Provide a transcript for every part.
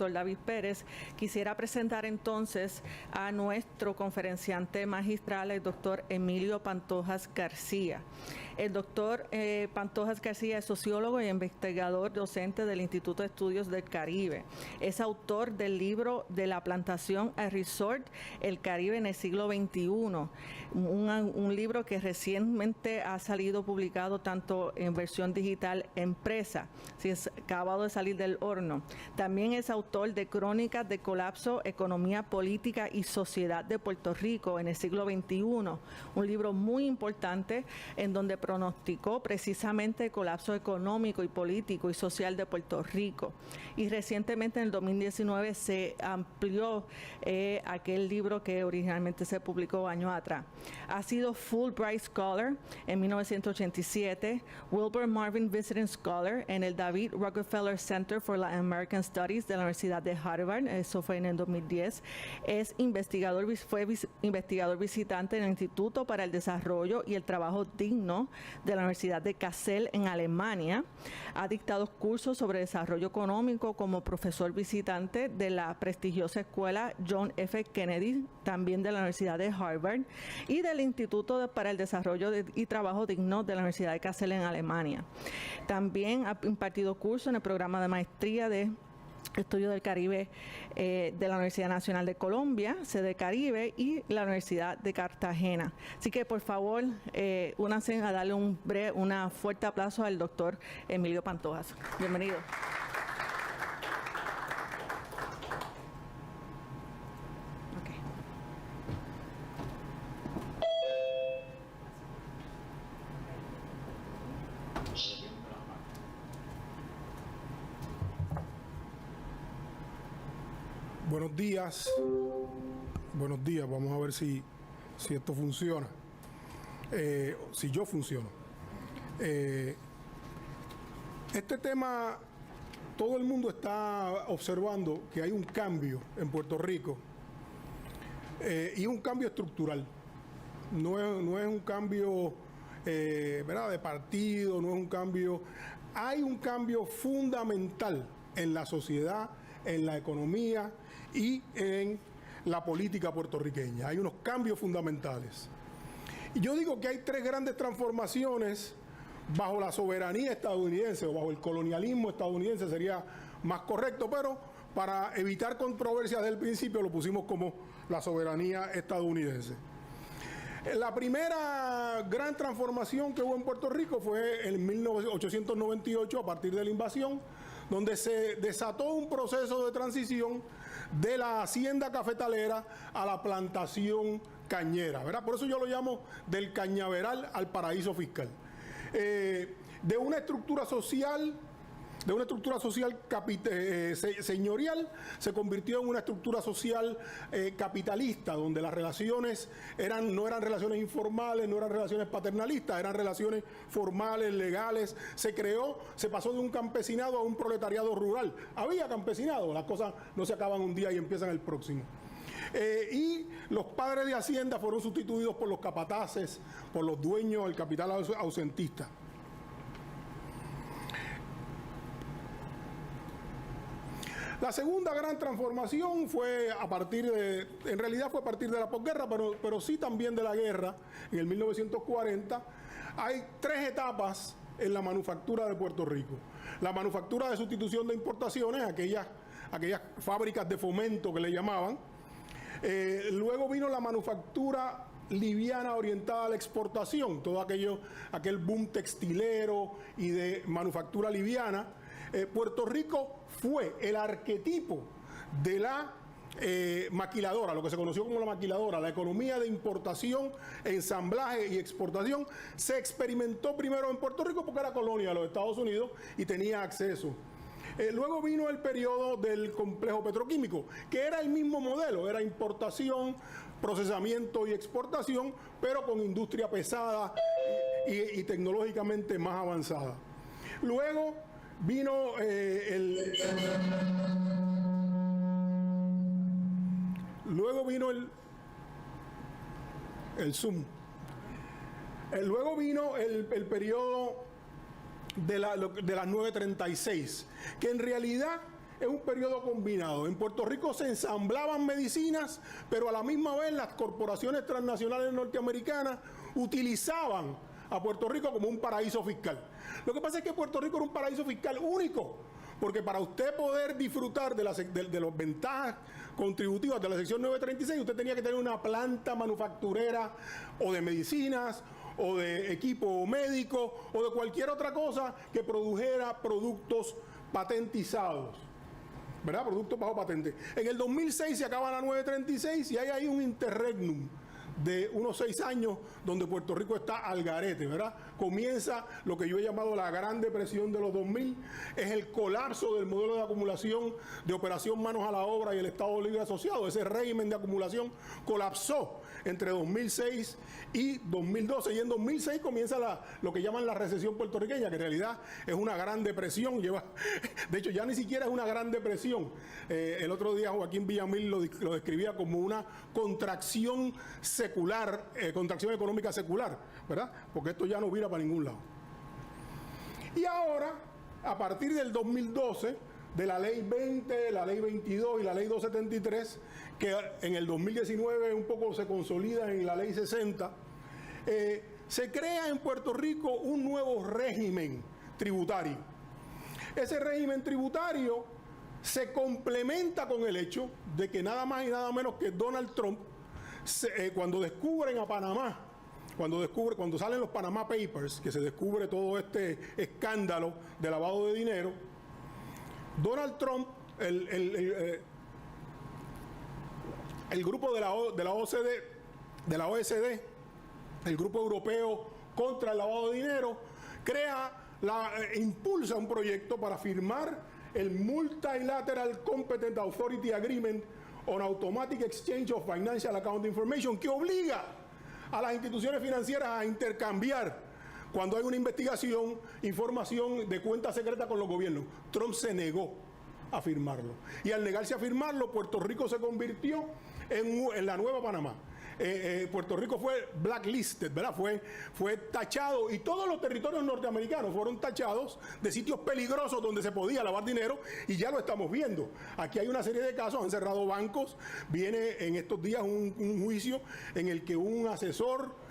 doctor David Pérez, quisiera presentar entonces a nuestro conferenciante magistral, el doctor Emilio Pantojas García. El doctor Pantojas García es sociólogo y investigador docente del Instituto de Estudios del Caribe. Es autor del libro De la plantación al resort, el Caribe en el siglo XXI, un libro que recientemente ha salido publicado tanto en versión digital impresa, si es acabado de salir del horno. También es autor de Crónicas de colapso, economía política y sociedad de Puerto Rico en el siglo XXI, un libro muy importante en donde pronosticó precisamente el colapso económico y político y social de Puerto Rico. Y recientemente en el 2019 se amplió aquel libro que originalmente se publicó años atrás. Ha sido Fulbright Scholar en 1987, Wilbur Marvin Visiting Scholar en el David Rockefeller Center for Latin American Studies de la Universidad de Harvard, eso fue en el 2010. Es fue investigador visitante en el Instituto para el Desarrollo y el Trabajo Digno de la Universidad de Kassel en Alemania. Ha dictado cursos sobre desarrollo económico como profesor visitante de la prestigiosa escuela John F. Kennedy, también de la Universidad de Harvard, y del Instituto para el Desarrollo y Trabajo Digno de la Universidad de Kassel en Alemania. También ha impartido cursos en el programa de maestría de Estudios del Caribe de la Universidad Nacional de Colombia, sede Caribe, y la Universidad de Cartagena. Así que, por favor, únanse a darle un fuerte aplauso al doctor Emilio Pantojas. Bienvenido. Buenos días, vamos a ver si esto funciona, si yo funciono. Este tema, todo el mundo está observando que hay un cambio en Puerto Rico y un cambio estructural. No es un cambio ¿verdad?, de partido, no es un cambio. Hay un cambio fundamental en la sociedad, en la economía y en la política puertorriqueña. Hay unos cambios fundamentales. Y yo digo que hay tres grandes transformaciones bajo la soberanía estadounidense, o bajo el colonialismo estadounidense sería más correcto, pero para evitar controversias del principio lo pusimos como la soberanía estadounidense. La primera gran transformación que hubo en Puerto Rico fue en 1898, a partir de la invasión, donde se desató un proceso de transición de la hacienda cafetalera a la plantación cañera, ¿verdad? Por eso yo lo llamo del cañaveral al paraíso fiscal. De una estructura social señorial se convirtió en una estructura social capitalista, donde las relaciones no eran relaciones informales, no eran relaciones paternalistas, eran relaciones formales, legales. Se pasó de un campesinado a un proletariado rural. Había campesinado, las cosas no se acaban un día y empiezan el próximo. Y los padres de hacienda fueron sustituidos por los capataces, por los dueños del capital ausentista. La segunda gran transformación fue en realidad fue a partir de la posguerra, pero sí también de la guerra, en el 1940. Hay tres etapas en la manufactura de Puerto Rico. La manufactura de sustitución de importaciones, aquellas fábricas de fomento que le llamaban. Luego vino la manufactura liviana orientada a la exportación, todo aquel boom textilero y de manufactura liviana. Puerto Rico fue el arquetipo de la maquiladora, lo que se conoció como la maquiladora, la economía de importación, ensamblaje y exportación. Se experimentó primero en Puerto Rico porque era colonia de los Estados Unidos y tenía acceso. Luego vino el periodo del complejo petroquímico, que era el mismo modelo, era importación, procesamiento y exportación, pero con industria pesada y tecnológicamente más avanzada. Luego vino el Zoom. Luego vino el periodo de las 936, que en realidad es un periodo combinado. En Puerto Rico se ensamblaban medicinas, pero a la misma vez las corporaciones transnacionales norteamericanas utilizaban a Puerto Rico como un paraíso fiscal. Lo que pasa es que Puerto Rico era un paraíso fiscal único, porque para usted poder disfrutar de las ventajas contributivas de la sección 936, usted tenía que tener una planta manufacturera o de medicinas, o de equipo médico, o de cualquier otra cosa que produjera productos patentizados, ¿verdad? Productos bajo patente. En el 2006 se acaba la 936 y hay ahí un interregnum de unos 6 años donde Puerto Rico está al garete, ¿verdad? Comienza lo que yo he llamado la Gran Depresión de los 2000, es el colapso del modelo de acumulación de operación manos a la obra y el Estado Libre Asociado. Ese régimen de acumulación colapsó entre 2006 y 2012, y en 2006 comienza lo que llaman la recesión puertorriqueña, que en realidad es una gran depresión. De hecho, ya ni siquiera es una gran depresión. El otro día Joaquín Villamil lo describía como una contracción secular, contracción económica secular, ¿verdad? Porque esto ya no vira para ningún lado. Y ahora, a partir del 2012, de la ley 20, la ley 22 y la ley 273, que en el 2019 un poco se consolida en la ley 60, se crea en Puerto Rico un nuevo régimen tributario. Ese régimen tributario se complementa con el hecho de que nada más y nada menos que Donald Trump, cuando descubren a Panamá, cuando salen los Panama Papers, que se descubre todo este escándalo de lavado de dinero, Donald Trump, el grupo de la OECD, el grupo europeo contra el lavado de dinero, impulsa un proyecto para firmar el Multilateral Competent Authority Agreement on Automatic Exchange of Financial Account Information, que obliga a las instituciones financieras a intercambiar, cuando hay una investigación, información de cuenta secreta con los gobiernos. Trump se negó a firmarlo. Y al negarse a firmarlo, Puerto Rico se convirtió en la nueva Panamá. Puerto Rico fue blacklisted, ¿verdad? Fue tachado, y todos los territorios norteamericanos fueron tachados de sitios peligrosos donde se podía lavar dinero, y ya lo estamos viendo. Aquí hay una serie de casos, han cerrado bancos, viene en estos días un juicio en el que un asesor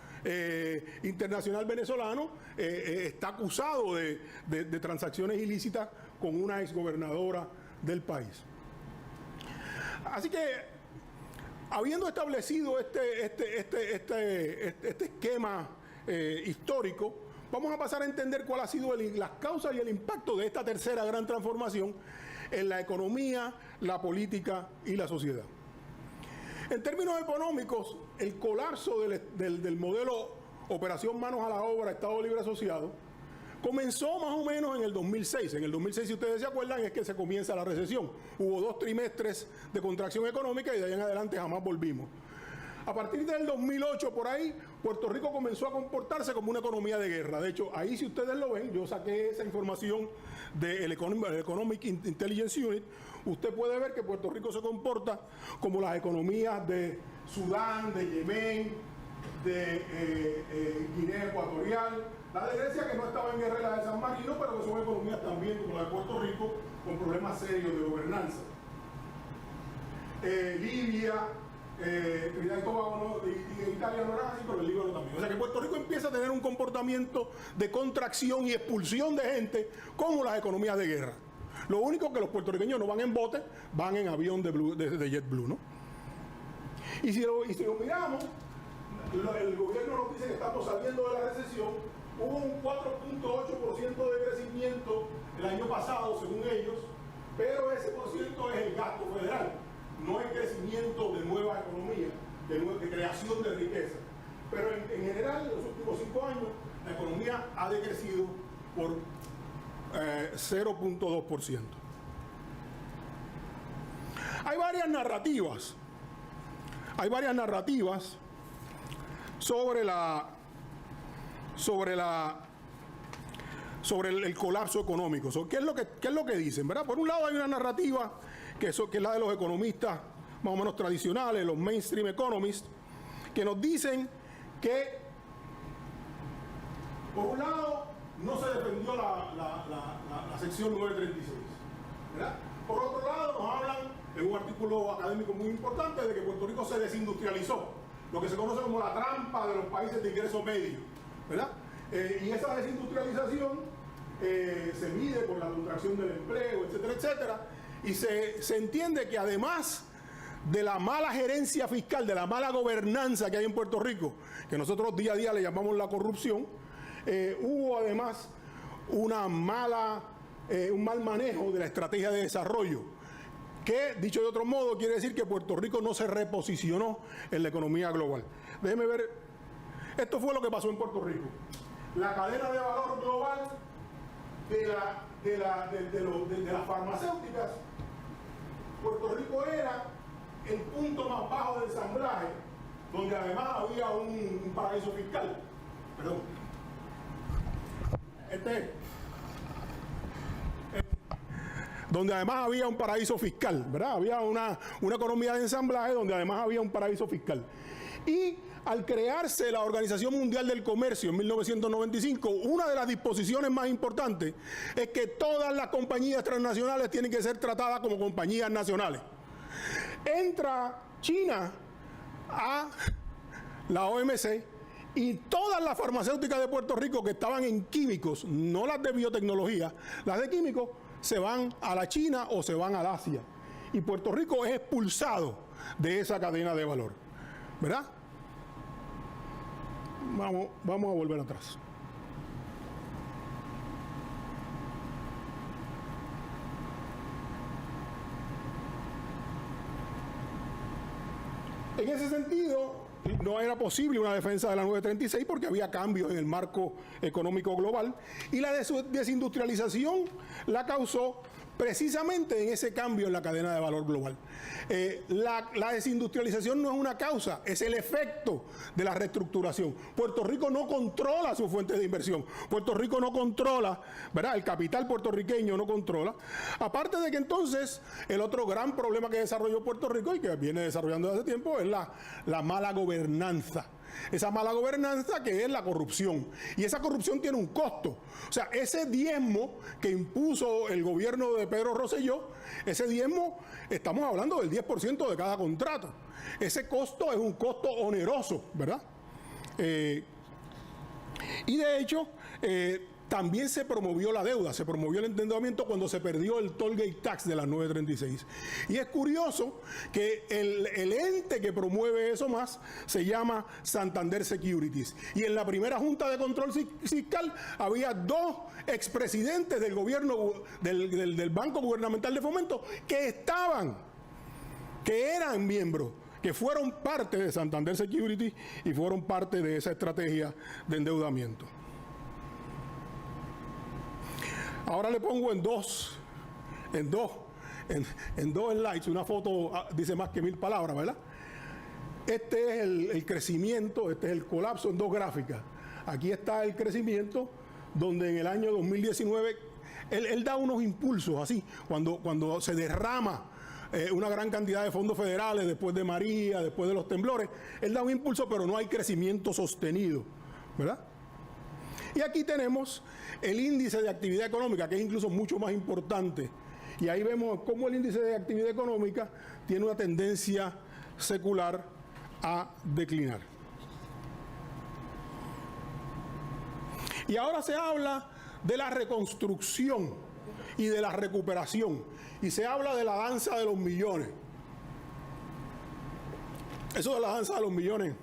internacional venezolano está acusado de transacciones ilícitas con una exgobernadora del país. Así que, habiendo establecido este esquema histórico, vamos a pasar a entender cuál ha sido las causas y el impacto de esta tercera gran transformación en la economía, la política y la sociedad. En términos económicos, el colapso del modelo operación manos a la obra, Estado Libre Asociado, comenzó más o menos en el 2006. En el 2006, si ustedes se acuerdan, es que se comienza la recesión. Hubo 2 trimestres de contracción económica y de ahí en adelante jamás volvimos. A partir del 2008, por ahí, Puerto Rico comenzó a comportarse como una economía de guerra. De hecho, ahí, si ustedes lo ven, yo saqué esa información del Economic Intelligence Unit, usted puede ver que Puerto Rico se comporta como las economías de Sudán, de Yemen, de Guinea Ecuatorial, la de Grecia, que no estaba en guerra, la de San Marino, pero que son economías también como la de Puerto Rico, con problemas serios de gobernanza. Libia, Trinidad y Tobago, y Italia no era así, pero el Líbano también. O sea que Puerto Rico empieza a tener un comportamiento de contracción y expulsión de gente como las economías de guerra. Lo único que los puertorriqueños no van en bote, van en avión de JetBlue, ¿no? Y si lo miramos, el gobierno nos dice que estamos saliendo de la recesión. Hubo un 4.8% de crecimiento el año pasado, según ellos, pero ese por ciento es el gasto federal, no es crecimiento de nueva economía, de creación de riqueza. Pero en general, en los últimos 5 años, la economía ha decrecido por 0.2%. Hay varias narrativas sobre el colapso económico. ¿Qué es lo que dicen, verdad? Por un lado hay una narrativa que es la de los economistas más o menos tradicionales, los mainstream economists, que nos dicen que, por un lado, no se defendió la sección 936, ¿verdad? Por otro en un artículo académico muy importante de que Puerto Rico se desindustrializó, lo que se conoce como la trampa de los países de ingreso medio, ¿verdad? Y esa desindustrialización se mide por la contracción del empleo, etcétera, etcétera, y se entiende que además de la mala gerencia fiscal, de la mala gobernanza que hay en Puerto Rico, que nosotros día a día le llamamos la corrupción, hubo además un mal manejo de la estrategia de desarrollo, que, dicho de otro modo, quiere decir que Puerto Rico no se reposicionó en la economía global. Déjenme ver, esto fue lo que pasó en Puerto Rico. La cadena de valor global de las farmacéuticas, Puerto Rico era el punto más bajo del ensamblaje, donde además había un paraíso fiscal. Perdón. Donde además había un paraíso fiscal, ¿verdad? Había una economía de ensamblaje donde además había un paraíso fiscal. Y al crearse la Organización Mundial del Comercio en 1995, una de las disposiciones más importantes es que todas las compañías transnacionales tienen que ser tratadas como compañías nacionales. Entra China a la OMC y todas las farmacéuticas de Puerto Rico que estaban en químicos, no las de biotecnología, las de químicos, se van a la China o se van al Asia. Y Puerto Rico es expulsado de esa cadena de valor, ¿verdad? Vamos a volver atrás. En ese sentido, no era posible una defensa de la 936 porque había cambios en el marco económico global y la desindustrialización la causó precisamente en ese cambio en la cadena de valor global. La desindustrialización no es una causa, es el efecto de la reestructuración. Puerto Rico no controla sus fuentes de inversión. Puerto Rico no controla, ¿verdad? El capital puertorriqueño no controla. Aparte de que entonces el otro gran problema que desarrolló Puerto Rico y que viene desarrollando desde hace tiempo es la mala gobernanza. Esa mala gobernanza que es la corrupción. Y esa corrupción tiene un costo. O sea, ese diezmo que impuso el gobierno de Pedro Rosselló, ese diezmo, estamos hablando del 10% de cada contrato. Ese costo es un costo oneroso, ¿verdad? Y de hecho, también se promovió la deuda, se promovió el endeudamiento cuando se perdió el toll gate tax de las 936. Y es curioso que el ente que promueve eso más se llama Santander Securities. Y en la primera Junta de Control Fiscal había dos expresidentes del gobierno, del Banco Gubernamental de Fomento, que eran miembros, que fueron parte de Santander Securities y fueron parte de esa estrategia de endeudamiento. Ahora le pongo en dos slides, una foto dice más que 1000 palabras, ¿verdad? Este es el crecimiento, este es el colapso en dos gráficas. Aquí está el crecimiento, donde en el año 2019, él da unos impulsos así, cuando se derrama una gran cantidad de fondos federales después de María, después de los temblores, él da un impulso, pero no hay crecimiento sostenido, ¿verdad? Y aquí tenemos el índice de actividad económica, que es incluso mucho más importante. Y ahí vemos cómo el índice de actividad económica tiene una tendencia secular a declinar. Y ahora se habla de la reconstrucción y de la recuperación. Y se habla de la danza de los millones. Eso de la danza de los millones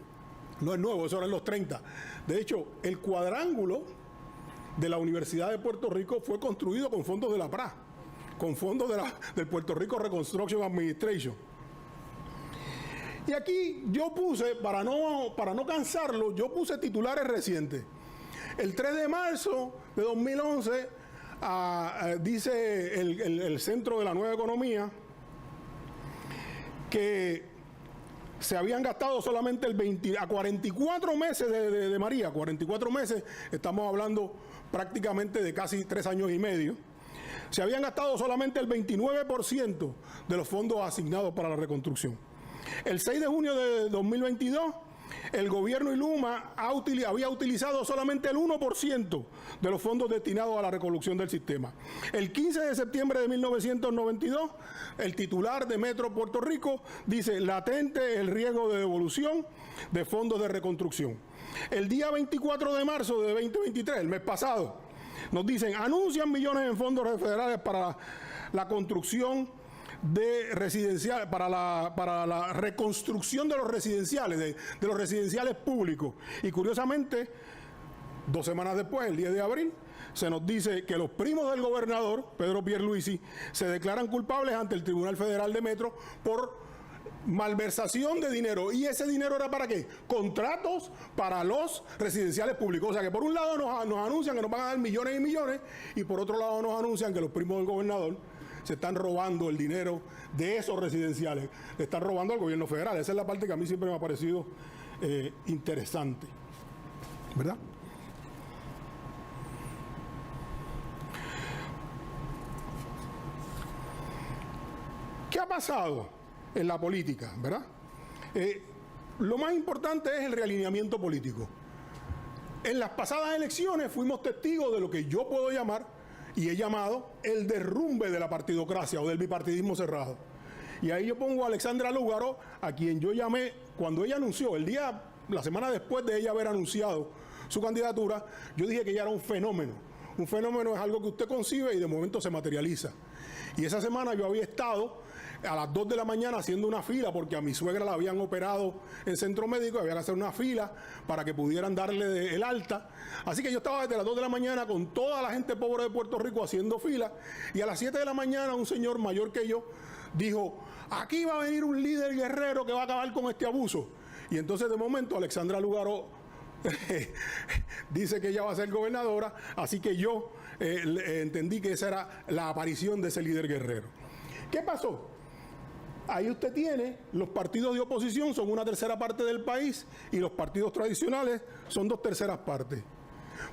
no es nuevo, eso era en los 30. De hecho, el cuadrángulo de la Universidad de Puerto Rico fue construido con fondos de la PRA, con fondos del Puerto Rico Reconstruction Administration. Y aquí yo puse, para no cansarlo, yo puse titulares recientes. El 3 de marzo de 2011, dice el Centro de la Nueva Economía que se habían gastado solamente a 44 meses de María, 44 meses, estamos hablando prácticamente de casi 3 años y medio, se habían gastado solamente el 29% de los fondos asignados para la reconstrucción. El 6 de junio de 2022 el gobierno y Luma había utilizado solamente el 1% de los fondos destinados a la reconstrucción del sistema. El 15 de septiembre de 1992, el titular de Metro Puerto Rico dice: latente el riesgo de devolución de fondos de reconstrucción. El día 24 de marzo de 2023, el mes pasado, nos dicen: anuncian millones en fondos federales para la construcción de residenciales, para la reconstrucción de los residenciales, de los residenciales públicos. Y curiosamente, 2 semanas después, el 10 de abril, se nos dice que los primos del gobernador, Pedro Pierluisi, se declaran culpables ante el Tribunal Federal de Metro por malversación de dinero. ¿Y ese dinero era para qué? Contratos para los residenciales públicos. O sea que por un lado nos anuncian que nos van a dar millones y millones, y por otro lado nos anuncian que los primos del gobernador se están robando el dinero de esos residenciales. Le están robando al gobierno federal. Esa es la parte que a mí siempre me ha parecido interesante, ¿verdad? ¿Qué ha pasado en la política, verdad? Lo más importante es el realineamiento político. En las pasadas elecciones fuimos testigos de lo que yo puedo llamar, y he llamado, el derrumbe de la partidocracia o del bipartidismo cerrado. Y ahí yo pongo a Alexandra Lúgaro, a quien yo llamé cuando ella anunció, la semana después de ella haber anunciado su candidatura, yo dije que ella era un fenómeno. Un fenómeno es algo que usted concibe y de momento se materializa. Y esa semana yo había estado a las 2 de la mañana haciendo una fila, porque a mi suegra la habían operado en centro médico, había que hacer una fila para que pudieran darle el alta. Así que yo estaba desde las 2 de la mañana con toda la gente pobre de Puerto Rico haciendo fila, y a las 7 de la mañana un señor mayor que yo dijo: aquí va a venir un líder guerrero que va a acabar con este abuso. Y entonces de momento Alexandra Lúgaro dice que ella va a ser gobernadora, así que yo entendí que esa era la aparición de ese líder guerrero. ¿Qué pasó? Ahí usted tiene, los partidos de oposición son 1/3 parte del país y los partidos tradicionales son 2/3 partes.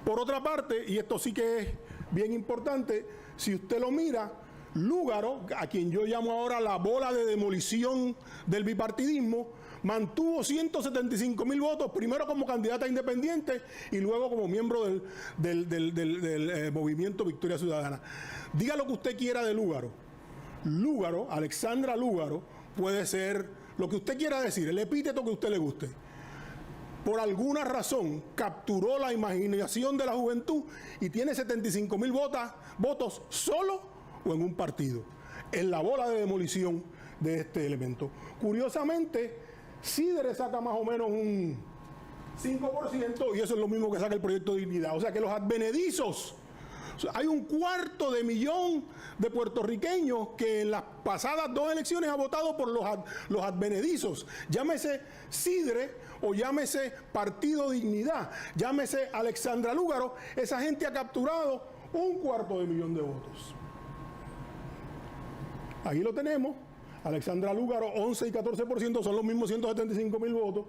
Por otra parte, y esto sí que es bien importante, si usted lo mira, Lúgaro, a quien yo llamo ahora la bola de demolición del bipartidismo, mantuvo 175,000 votos, primero como candidata independiente y luego como miembro del movimiento Victoria Ciudadana. Diga lo que usted quiera de Lúgaro. Lúgaro, Alexandra Lúgaro, puede ser lo que usted quiera decir, el epíteto que a usted le guste. Por alguna razón capturó la imaginación de la juventud y tiene 75,000 votos solo o en un partido, en la bola de demolición de este elemento. Curiosamente, Sidre saca más o menos un 5%, y eso es lo mismo que saca el Proyecto Dignidad. O sea que los advenedizos, hay 250,000 de puertorriqueños que en las pasadas 2 elecciones ha votado por los advenedizos. Llámese Sidre o llámese Partido Dignidad, llámese Alexandra Lúgaro, esa gente ha capturado 250,000 de votos. Ahí lo tenemos. Alexandra Lúgaro, 11 y 14%, son los mismos 175,000 votos.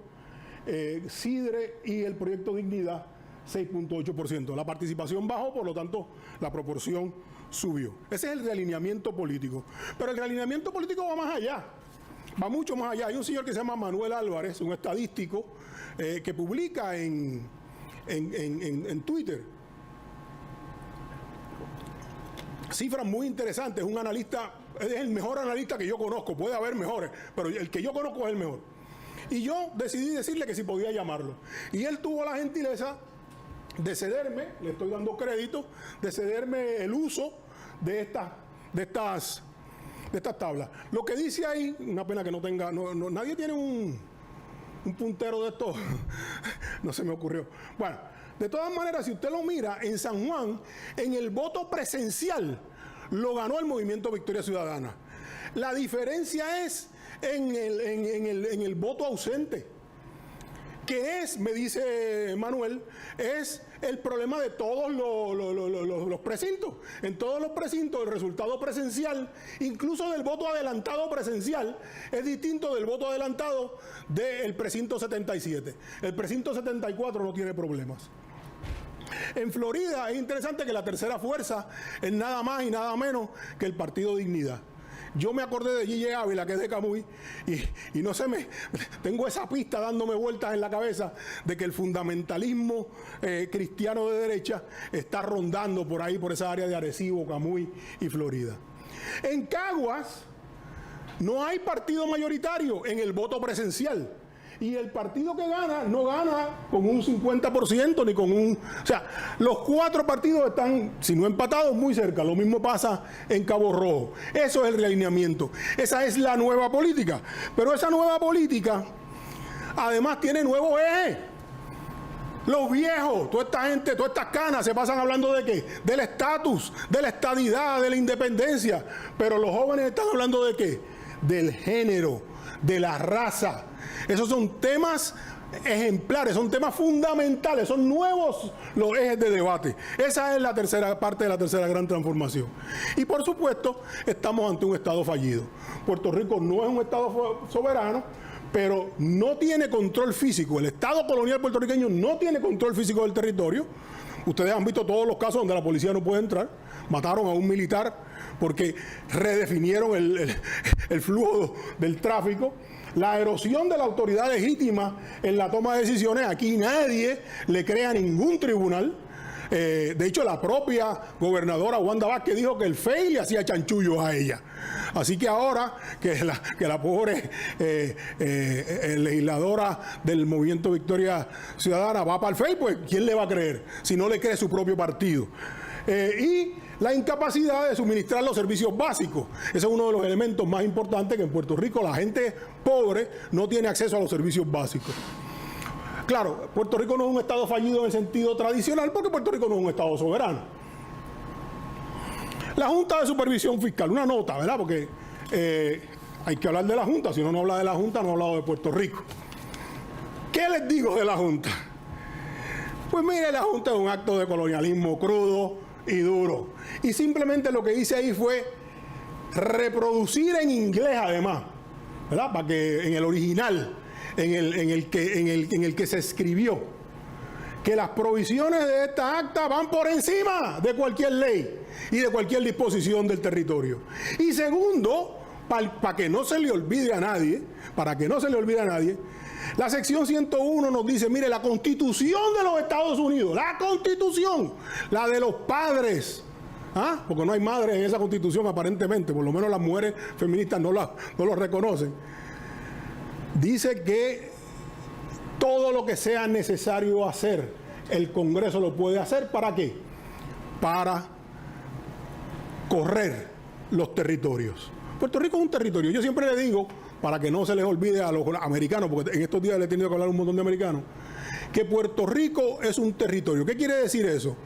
Sidre y el Proyecto Dignidad, 6.8%. La participación bajó, por lo tanto, la proporción subió. Ese es el realineamiento político. Pero el realineamiento político va más allá, va mucho más allá. Hay un señor que se llama Manuel Álvarez, un estadístico, que publica en Twitter cifras muy interesantes. Un analista, es el mejor analista que yo conozco, puede haber mejores, pero el que yo conozco es el mejor. Y yo decidí decirle que si podía llamarlo. Y él tuvo la gentileza de cederme, le estoy dando crédito, de cederme el uso de estas tablas. Lo que dice ahí, una pena que no tenga, nadie tiene un puntero de esto, no se me ocurrió. Bueno, de todas maneras, si usted lo mira, en San Juan, en el voto presencial, lo ganó el Movimiento Victoria Ciudadana. La diferencia es en el voto ausente, que es, me dice Manuel, es el problema de todos los precintos. En todos los precintos el resultado presencial, incluso del voto adelantado presencial, es distinto del voto adelantado del precinto 77. El precinto 74 no tiene problemas. En Florida es interesante que la tercera fuerza es nada más y nada menos que el Partido Dignidad. yo me acordé de Gigi Ávila, que es de Camuy, y no sé, tengo esa pista dándome vueltas en la cabeza de que el fundamentalismo cristiano de derecha está rondando por ahí, por esa área de Arecibo, Camuy y Florida. En Caguas no hay partido mayoritario en el voto presencial. Y el partido que gana, no gana con un 50% ni con un... O sea, los 4 partidos están, si no empatados, muy cerca. Lo mismo pasa en Cabo Rojo. Eso es el realineamiento. Esa es la nueva política. Pero esa nueva política, además, tiene nuevos ejes. Los viejos, toda esta gente, todas estas canas se pasan hablando de qué, del estatus, de la estadidad, de la independencia. Pero los jóvenes están hablando de qué, del género, de la raza. Esos son temas ejemplares, son temas fundamentales, son nuevos los ejes de debate. Esa es la tercera parte de la tercera gran transformación. Y por supuesto, estamos ante un Estado fallido. Puerto Rico no es un Estado soberano, pero no tiene control físico. El Estado colonial puertorriqueño no tiene control físico del territorio. Ustedes han visto todos los casos donde la policía no puede entrar. Mataron a un militar porque redefinieron el flujo del tráfico. La erosión de la autoridad legítima en la toma de decisiones, aquí nadie le crea a ningún tribunal. De hecho, la propia gobernadora Wanda Vázquez dijo que el FEI le hacía chanchullos a ella. Así que ahora que la pobre legisladora del Movimiento Victoria Ciudadana va para el FEI, pues ¿quién le va a creer si no le cree su propio partido? Y la incapacidad de suministrar los servicios básicos. Ese es uno de los elementos más importantes, que en Puerto Rico la gente pobre no tiene acceso a los servicios básicos. Claro, Puerto Rico no es un Estado fallido en el sentido tradicional, porque Puerto Rico no es un Estado soberano. La Junta de Supervisión Fiscal, una nota, ¿verdad? Porque hay que hablar de la Junta. Si uno no habla de la Junta, no ha hablado de Puerto Rico. ¿Qué les digo de la Junta? Pues mire, la Junta es un acto de colonialismo crudo y duro. Y simplemente lo que hice ahí fue reproducir en inglés, además, ¿verdad? Para que en el original, en el que se escribió, que las provisiones de esta acta van por encima de cualquier ley y de cualquier disposición del territorio. Y segundo, para que no se le olvide a nadie, la sección 101 nos dice, mire, la Constitución de los Estados Unidos, la Constitución, la de los padres, porque no hay madres en esa Constitución aparentemente, por lo menos las mujeres feministas no lo reconocen, dice que todo lo que sea necesario hacer, el Congreso lo puede hacer. ¿Para qué? Para correr los territorios. Puerto Rico es un territorio. Yo siempre le digo, para que no se les olvide a los americanos, porque en estos días le he tenido que hablar a un montón de americanos, que Puerto Rico es un territorio. ¿Qué quiere decir eso?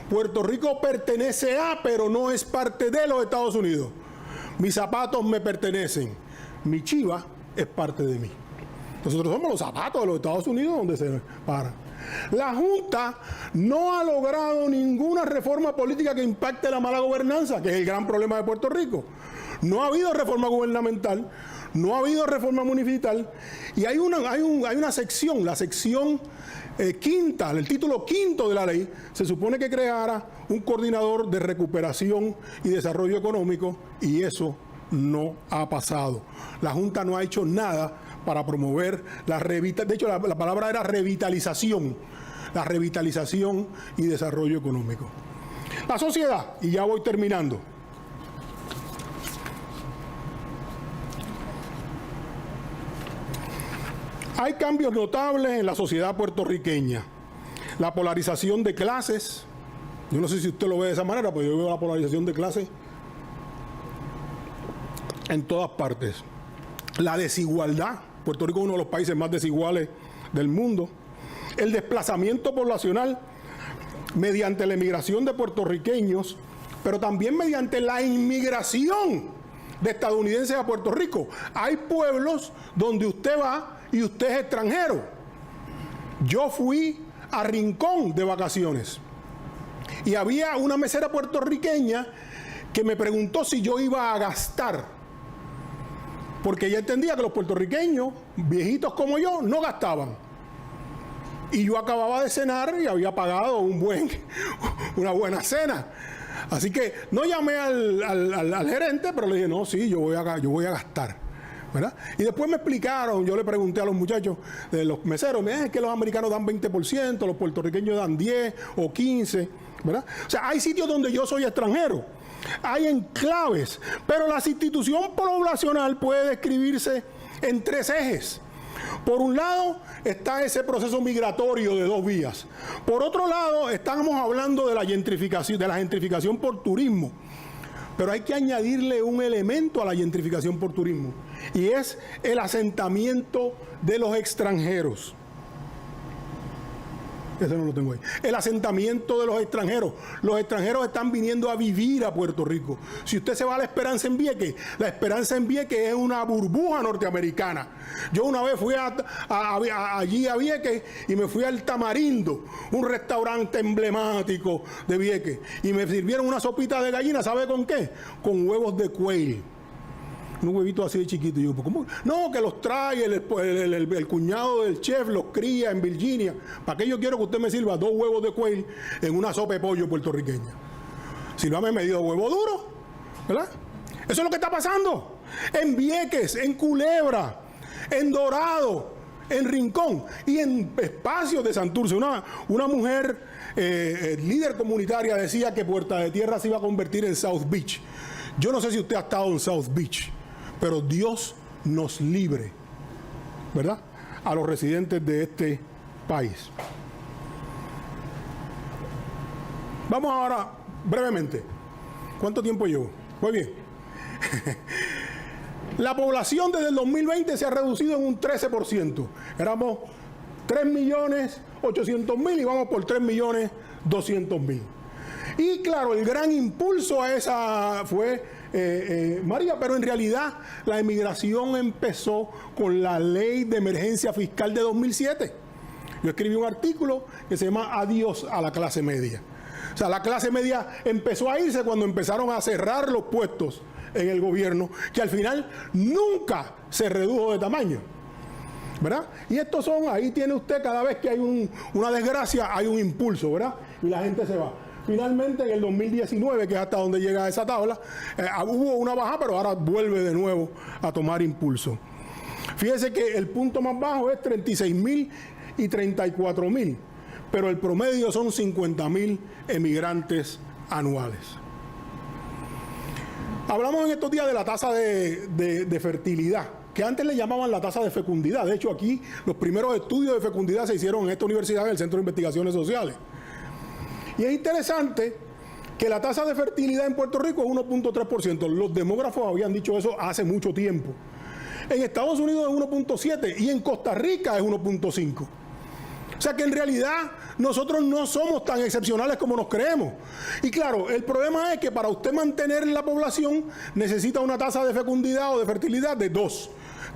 Puerto Rico pertenece a, pero no es parte de los Estados Unidos. Mis zapatos me pertenecen. Mi chiva es parte de mí. Nosotros somos los zapatos de los Estados Unidos donde se paran. La Junta no ha logrado ninguna reforma política que impacte la mala gobernanza, que es el gran problema de Puerto Rico. No ha habido reforma gubernamental, no ha habido reforma municipal, y hay una sección, la sección quinta, el título quinto de la ley, se supone que creara un coordinador de recuperación y desarrollo económico, y eso no ha pasado. La Junta no ha hecho nada para promover de hecho la palabra era revitalización, la revitalización y desarrollo económico. La sociedad, y ya voy terminando. Hay cambios notables en la sociedad puertorriqueña. La polarización de clases, yo no sé si usted lo ve de esa manera, pero yo veo la polarización de clases en todas partes. La desigualdad, Puerto Rico es uno de los países más desiguales del mundo. El desplazamiento poblacional mediante la emigración de puertorriqueños, pero también mediante la inmigración de estadounidenses a Puerto Rico. Hay pueblos donde usted va y usted es extranjero. Yo fui a Rincón de vacaciones y había una mesera puertorriqueña que me preguntó si yo iba a gastar, porque ella entendía que los puertorriqueños, viejitos como yo, no gastaban. Y yo acababa de cenar y había pagado una buena cena. Así que no llamé al gerente, pero le dije, no, sí, yo voy a gastar, ¿verdad? Y después me explicaron, yo le pregunté a los muchachos de los meseros, es que los americanos dan 20%, los puertorriqueños dan 10 o 15%, ¿verdad? O sea, hay sitios donde yo soy extranjero, hay enclaves, pero la sustitución poblacional puede describirse en 3 ejes. Por un lado está ese proceso migratorio de 2 vías. Por otro lado, estamos hablando de la gentrificación por turismo. Pero hay que añadirle un elemento a la gentrificación por turismo, y es el asentamiento de los extranjeros. Ese no lo tengo ahí. El asentamiento de los extranjeros. Los extranjeros están viniendo a vivir a Puerto Rico. Si usted se va a la Esperanza en Vieques, la Esperanza en Vieques es una burbuja norteamericana. Yo una vez fui allí a Vieques y me fui al Tamarindo, un restaurante emblemático de Vieques, y me sirvieron una sopita de gallina, ¿sabe con qué? Con huevos de cuey. Un huevito así de chiquito. Y yo, ¿cómo? No, que los trae el cuñado del chef, los cría en Virginia. ¿Para qué yo quiero que usted me sirva 2 huevos de cuey en una sopa de pollo puertorriqueña? Sírvame medio huevo duro, ¿verdad? Eso es lo que está pasando en Vieques, en Culebra, en Dorado, en Rincón y en espacios de Santurce. Una mujer líder comunitaria decía que Puerta de Tierra se iba a convertir en South Beach. Yo no sé si usted ha estado en South Beach, pero Dios nos libre, ¿verdad?, a los residentes de este país. Vamos ahora, brevemente. ¿Cuánto tiempo llevo? Muy bien. La población desde el 2020 se ha reducido en un 13%. Éramos 3.800.000 y vamos por 3.200.000. Y claro, el gran impulso a esa fue María, pero en realidad la emigración empezó con la Ley de Emergencia Fiscal de 2007. Yo escribí un artículo que se llama Adiós a la clase media. O sea, la clase media empezó a irse cuando empezaron a cerrar los puestos en el gobierno, que al final nunca se redujo de tamaño, ¿verdad? Y estos son, ahí tiene usted, cada vez que hay una desgracia, hay un impulso, ¿verdad? Y la gente se va. Finalmente, en el 2019, que es hasta donde llega esa tabla, hubo una baja, pero ahora vuelve de nuevo a tomar impulso. Fíjese que el punto más bajo es 36.000 y 34.000, pero el promedio son 50.000 emigrantes anuales. Hablamos en estos días de la tasa de fertilidad, que antes le llamaban la tasa de fecundidad. De hecho, aquí los primeros estudios de fecundidad se hicieron en esta universidad, en el Centro de Investigaciones Sociales. Y es interesante que la tasa de fertilidad en Puerto Rico es 1.3%. Los demógrafos habían dicho eso hace mucho tiempo. En Estados Unidos es 1.7% y en Costa Rica es 1.5%. O sea que en realidad nosotros no somos tan excepcionales como nos creemos. Y claro, el problema es que para usted mantener la población necesita una tasa de fecundidad o de fertilidad de 2.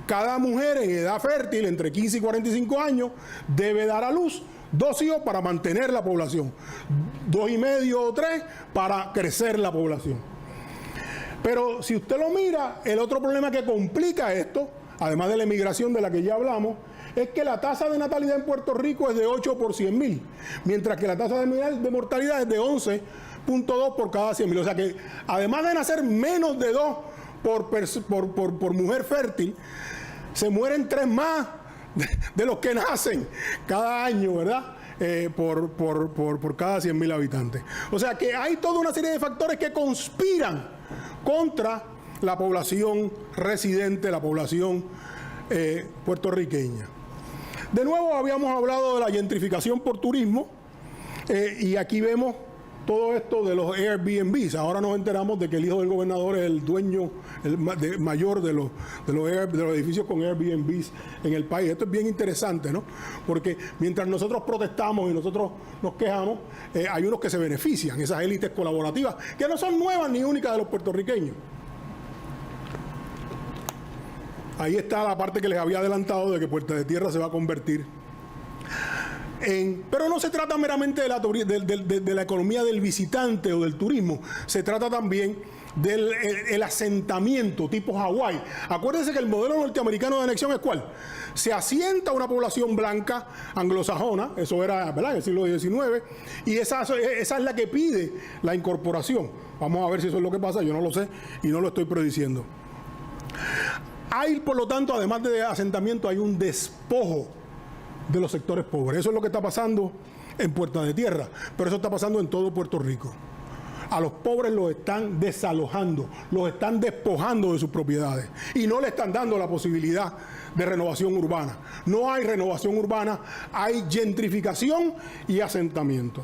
Cada mujer en edad fértil, entre 15 y 45 años, debe dar a luz 2 hijos para mantener la población, 2,5 o 3 para crecer la población. Pero si usted lo mira, el otro problema que complica esto, además de la emigración de la que ya hablamos, es que la tasa de natalidad en Puerto Rico es de 8 por 100.000, mientras que la tasa de mortalidad es de 11.2 por cada 100.000. O sea que además de nacer menos de 2 por mujer fértil, se mueren 3 más de los que nacen cada año, ¿verdad? Por cada 100.000 habitantes. O sea que hay toda una serie de factores que conspiran contra la población residente, la población puertorriqueña. De nuevo habíamos hablado de la gentrificación por turismo y aquí vemos todo esto de los Airbnbs. Ahora nos enteramos de que el hijo del gobernador es el dueño mayor de los edificios con Airbnbs en el país. Esto es bien interesante, ¿no? Porque mientras nosotros protestamos y nosotros nos quejamos, hay unos que se benefician, esas élites colaborativas, que no son nuevas ni únicas de los puertorriqueños. Ahí está la parte que les había adelantado de que Puerta de Tierra se va a convertir pero no se trata meramente de la economía del visitante o del turismo, se trata también del asentamiento tipo Hawái. Acuérdense que el modelo norteamericano de anexión es ¿cuál? Se asienta una población blanca anglosajona, eso era, ¿verdad?, en el siglo XIX, y esa es la que pide la incorporación. Vamos a ver si eso es lo que pasa, yo no lo sé y no lo estoy prediciendo. Hay, por lo tanto, además de asentamiento, hay un despojo de los sectores pobres. Eso es lo que está pasando en Puerta de Tierra, pero eso está pasando en todo Puerto Rico. A los pobres los están desalojando, los están despojando de sus propiedades y no le están dando la posibilidad de renovación urbana. No hay renovación urbana, hay gentrificación y asentamiento.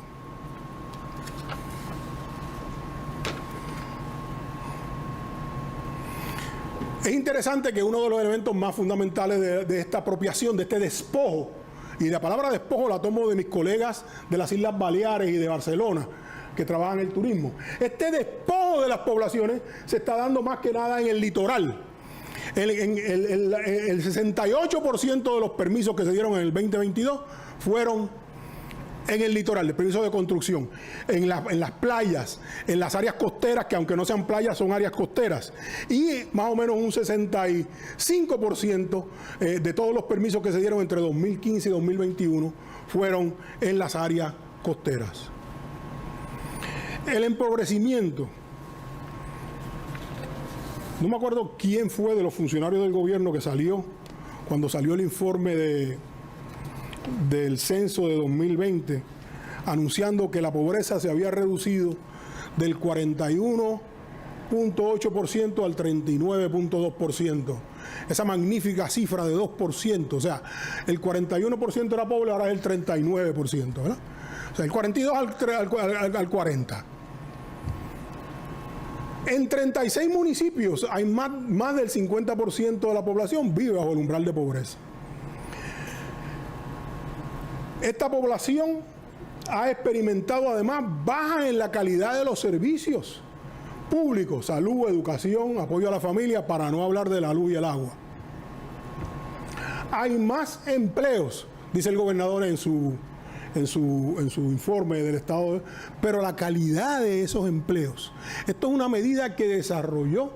Es interesante que uno de los elementos más fundamentales de esta apropiación, de este despojo, y la palabra despojo la tomo de mis colegas de las Islas Baleares y de Barcelona, que trabajan en el turismo. Este despojo de las poblaciones se está dando más que nada en el litoral. El 68% de los permisos que se dieron en el 2022 fueron en el litoral, el permiso de construcción, en las playas, en las áreas costeras, que aunque no sean playas son áreas costeras, y más o menos un 65% de todos los permisos que se dieron entre 2015 y 2021 fueron en las áreas costeras. El empobrecimiento. No me acuerdo quién fue de los funcionarios del gobierno que salió cuando salió el informe del censo de 2020, anunciando que la pobreza se había reducido del 41.8% al 39.2%. Esa magnífica cifra de 2%, o sea, el 41% era pobre, ahora es el 39%, ¿verdad? O sea, el 42 al 40%. En 36 municipios hay más del 50% de la población vive bajo el umbral de pobreza. Esta población ha experimentado además baja en la calidad de los servicios públicos, salud, educación, apoyo a la familia, para no hablar de la luz y el agua. Hay más empleos, dice el gobernador en su informe del Estado, pero la calidad de esos empleos. Esto es una medida que desarrolló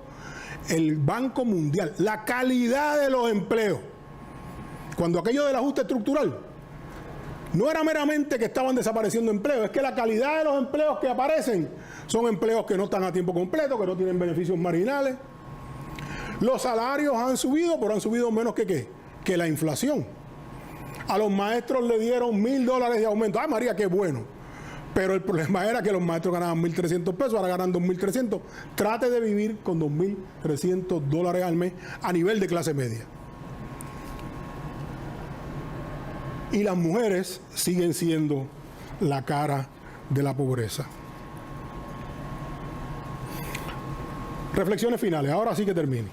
el Banco Mundial, la calidad de los empleos. Cuando aquello del ajuste estructural, no era meramente que estaban desapareciendo empleos, es que la calidad de los empleos que aparecen son empleos que no están a tiempo completo, que no tienen beneficios marginales. Los salarios han subido, pero han subido menos que la inflación. A los maestros le dieron $1,000 de aumento. ¡Ay, María, qué bueno! Pero el problema era que los maestros ganaban $1,300, ahora ganan $2,300. Trate de vivir con $2,300 al mes a nivel de clase media. Y las mujeres siguen siendo la cara de la pobreza. Reflexiones finales. Ahora sí que termino.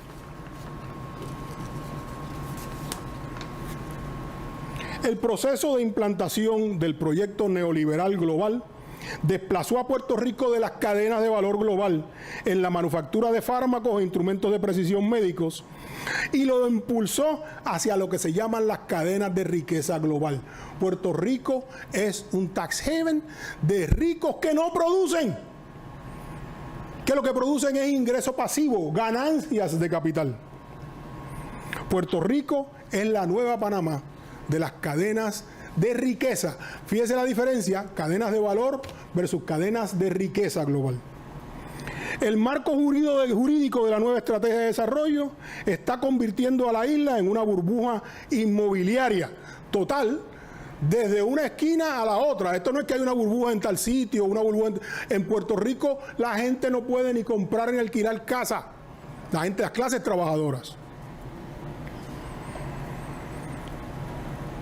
El proceso de implantación del proyecto neoliberal global desplazó a Puerto Rico de las cadenas de valor global en la manufactura de fármacos e instrumentos de precisión médicos y lo impulsó hacia lo que se llaman las cadenas de riqueza global. Puerto Rico es un tax haven de ricos que no producen, que lo que producen es ingreso pasivo, ganancias de capital. Puerto Rico es la nueva Panamá de las cadenas de riqueza. Fíjese la diferencia, cadenas de valor versus cadenas de riqueza global. El marco jurídico de la nueva estrategia de desarrollo está convirtiendo a la isla en una burbuja inmobiliaria total, desde una esquina a la otra. Esto no es que hay una burbuja en tal sitio, una burbuja en Puerto Rico. La gente no puede ni comprar ni alquilar casa, la gente de las clases trabajadoras.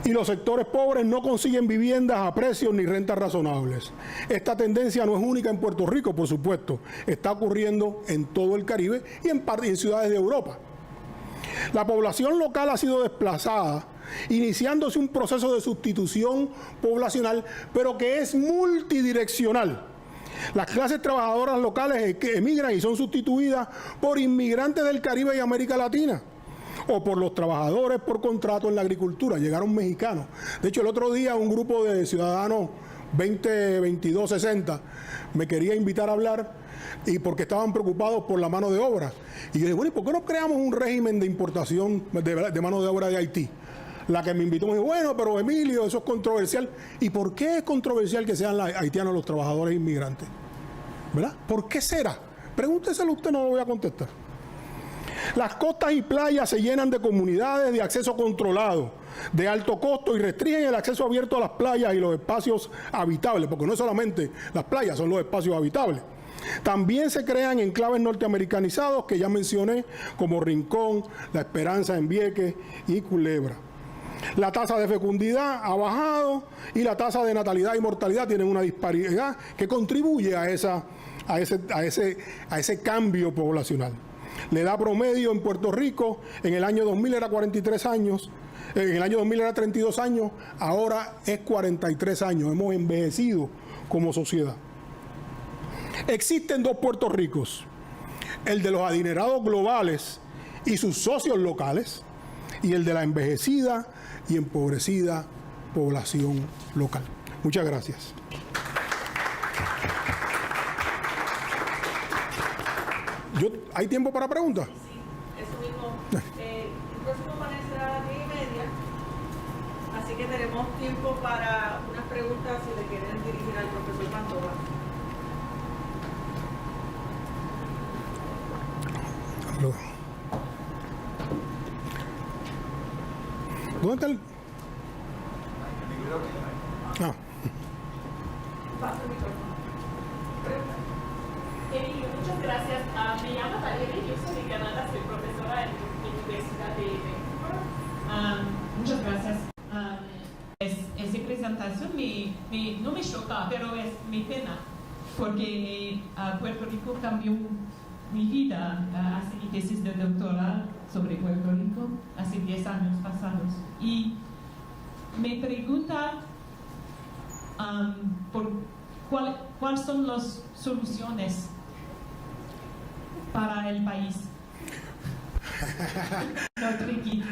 Y los sectores pobres no consiguen viviendas a precios ni rentas razonables. Esta tendencia no es única en Puerto Rico, por supuesto. Está ocurriendo en todo el Caribe y en ciudades de Europa. La población local ha sido desplazada, iniciándose un proceso de sustitución poblacional, pero que es multidireccional. Las clases trabajadoras locales que emigran y son sustituidas por inmigrantes del Caribe y América Latina, o por los trabajadores por contrato en la agricultura. Llegaron mexicanos. De hecho, el otro día un grupo de ciudadanos 20, 22, 60 me quería invitar a hablar y porque estaban preocupados por la mano de obra. Y yo dije, bueno, ¿y por qué no creamos un régimen de importación de mano de obra de Haití? La que me invitó me dijo, bueno, pero Emilio, eso es controversial. ¿Y por qué es controversial que sean haitianos los trabajadores inmigrantes? ¿Verdad? ¿Por qué será? Pregúnteselo usted, no lo voy a contestar. Las costas y playas se llenan de comunidades de acceso controlado, de alto costo, y restringen el acceso abierto a las playas y los espacios habitables, porque no es solamente las playas, son los espacios habitables. También se crean enclaves norteamericanizados que ya mencioné, como Rincón, La Esperanza en Vieques y Culebra. La tasa de fecundidad ha bajado y la tasa de natalidad y mortalidad tienen una disparidad que contribuye a ese cambio poblacional. La edad promedio en Puerto Rico en el año 2000 era 43 años, en el año 2000 era 32 años, ahora es 43 años. Hemos envejecido como sociedad. Existen dos Puerto Ricos, el de los adinerados globales y sus socios locales, y el de la envejecida y empobrecida población local. Muchas gracias. ¿Hay tiempo para preguntas? Sí, eso mismo. El próximo panel será a las 10:30, así que tenemos tiempo para unas preguntas si le quieren dirigir al profesor Pantoja. ¿Dónde está el...? Emilio, muchas gracias. Me llamo Valeria, yo soy de Canadá, soy profesora en la Universidad de Vancouver. Muchas gracias. Esa presentación no me choca, pero es mi pena, porque Puerto Rico cambió mi vida. Hace mi tesis de doctorado sobre Puerto Rico hace 10 años pasados. Y me pregunta cuáles son las soluciones para el país. No, tricky.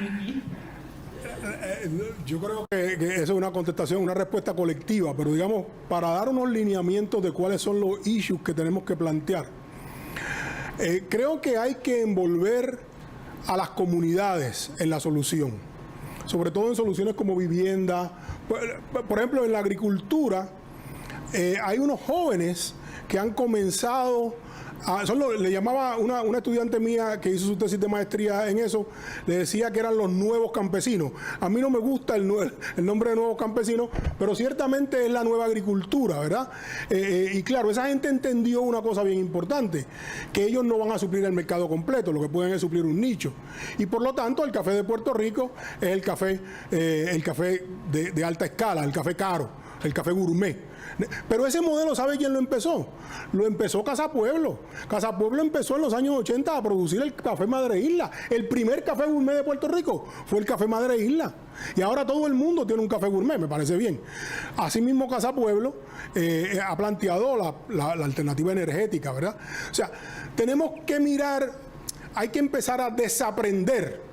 Yo creo que eso es una contestación, una respuesta colectiva, pero digamos, para dar unos lineamientos de cuáles son los issues que tenemos que plantear, creo que hay que envolver a las comunidades en la solución, sobre todo en soluciones como vivienda. Por ejemplo, en la agricultura, hay unos jóvenes que han comenzado le llamaba una estudiante mía que hizo su tesis de maestría en eso, le decía que eran los nuevos campesinos. A mí no me gusta el nombre de nuevos campesinos, pero ciertamente es la nueva agricultura, ¿verdad? Y claro, esa gente entendió una cosa bien importante, que ellos no van a suplir el mercado completo, lo que pueden es suplir un nicho. Y por lo tanto, el café de Puerto Rico es el café de alta escala, el café caro, el café gourmet. Pero ese modelo, ¿sabe quién lo empezó? Lo empezó Casa Pueblo. Casa Pueblo empezó en los años 80 a producir el café Madre Isla. El primer café gourmet de Puerto Rico fue el café Madre Isla. Y ahora todo el mundo tiene un café gourmet, me parece bien. Asimismo, Casa Pueblo ha planteado la alternativa energética, ¿verdad? O sea, tenemos que mirar, hay que empezar a desaprender.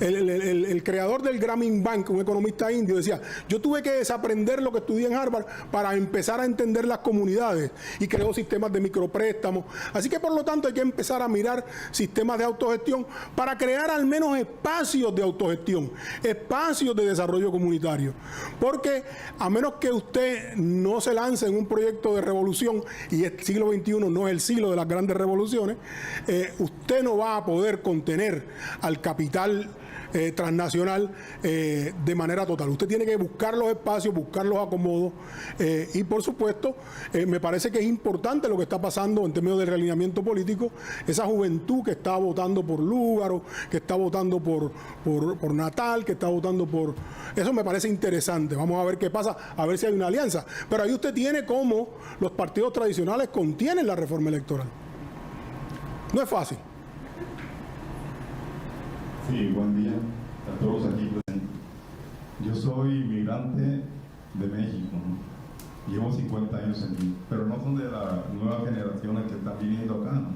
El creador del Grameen Bank, un economista indio, decía, yo tuve que desaprender lo que estudié en Harvard para empezar a entender las comunidades, y creó sistemas de micropréstamos. Así que por lo tanto hay que empezar a mirar sistemas de autogestión para crear al menos espacios de autogestión, espacios de desarrollo comunitario. Porque a menos que usted no se lance en un proyecto de revolución, y el siglo XXI no es el siglo de las grandes revoluciones, usted no va a poder contener al capital transnacional de manera total. Usted tiene que buscar los espacios, buscar los acomodos, y por supuesto me parece que es importante lo que está pasando en términos de realineamiento político, esa juventud que está votando por Lúgaro, que está votando por Natal, que está votando por... Eso me parece interesante. Vamos a ver qué pasa, a ver si hay una alianza. Pero ahí usted tiene cómo los partidos tradicionales contienen la reforma electoral. No es fácil. Sí, buen día a todos aquí presentes. Yo soy inmigrante de México, ¿no? Llevo 50 años aquí, pero no son de las nuevas generaciones que están viniendo acá, ¿no?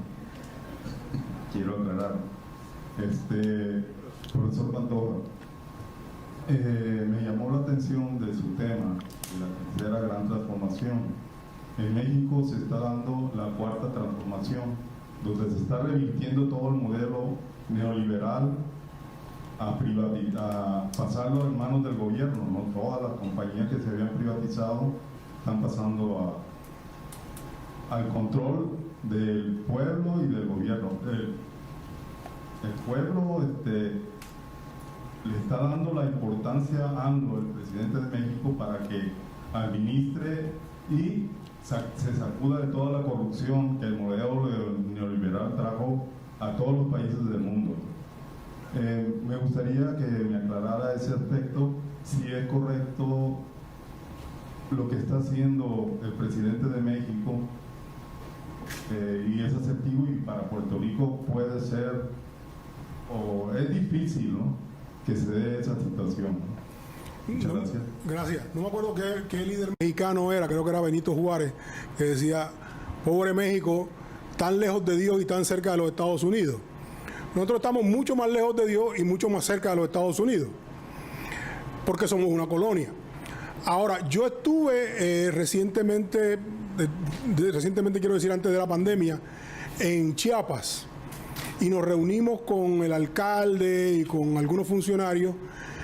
Quiero aclarar. Profesor Pantoja, me llamó la atención de su tema, de la tercera gran transformación, en México se está dando la cuarta transformación, donde se está revirtiendo todo el modelo neoliberal a pasarlo en manos del gobierno, ¿no? Todas las compañías que se habían privatizado están pasando al control del pueblo y del gobierno. El pueblo le está dando la importancia a AMLO, el presidente de México, para que administre y se sacuda de toda la corrupción que el modelo neoliberal trajo a todos los países del mundo. Me gustaría que me aclarara ese aspecto, si es correcto lo que está haciendo el presidente de México, y es asertivo, y para Puerto Rico puede ser, o es difícil, ¿no?, que se dé esa situación. Muchas gracias. Gracias. No me acuerdo qué líder mexicano era, creo que era Benito Juárez, que decía: pobre México, tan lejos de Dios y tan cerca de los Estados Unidos. Nosotros estamos mucho más lejos de Dios y mucho más cerca de los Estados Unidos, porque somos una colonia. Ahora, yo estuve recientemente quiero decir antes de la pandemia, en Chiapas, y nos reunimos con el alcalde y con algunos funcionarios,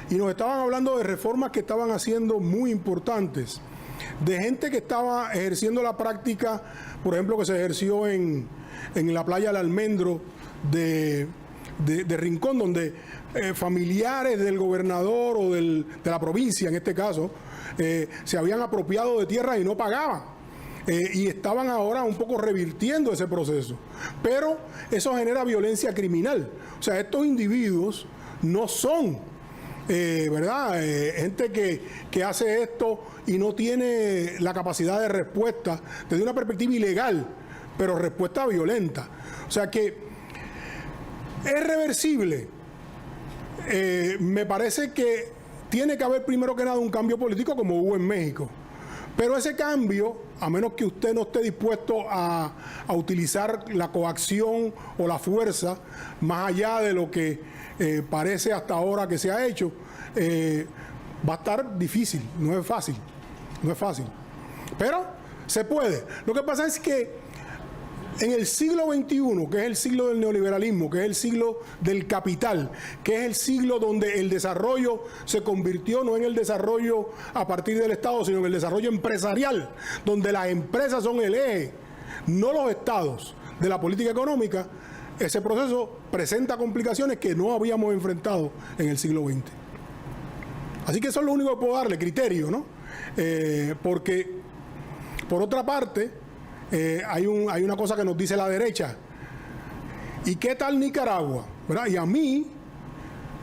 y nos estaban hablando de reformas que estaban haciendo muy importantes, de gente que estaba ejerciendo la práctica, por ejemplo, que se ejerció en la playa del Almendro de Rincón, donde familiares del gobernador o de la provincia, en este caso, se habían apropiado de tierra y no pagaban. Y estaban ahora un poco revirtiendo ese proceso. Pero eso genera violencia criminal. O sea, estos individuos no son, ¿verdad?, gente que hace esto y no tiene la capacidad de respuesta desde una perspectiva ilegal, pero respuesta violenta. O sea que es reversible. Me parece que tiene que haber primero que nada un cambio político como hubo en México. Pero ese cambio, a menos que usted no esté dispuesto a utilizar la coacción o la fuerza, más allá de lo que parece hasta ahora que se ha hecho, va a estar difícil, no es fácil, pero se puede. Lo que pasa es que en el siglo XXI, que es el siglo del neoliberalismo, que es el siglo del capital, que es el siglo donde el desarrollo se convirtió no en el desarrollo a partir del Estado, sino en el desarrollo empresarial, donde las empresas son el eje, no los estados, de la política económica, ese proceso presenta complicaciones que no habíamos enfrentado en el siglo XX. Así que eso es lo único que puedo darle, criterio, ¿no? Porque, por otra parte, hay una cosa que nos dice la derecha. ¿Y qué tal Nicaragua? ¿Verdad? Y a mí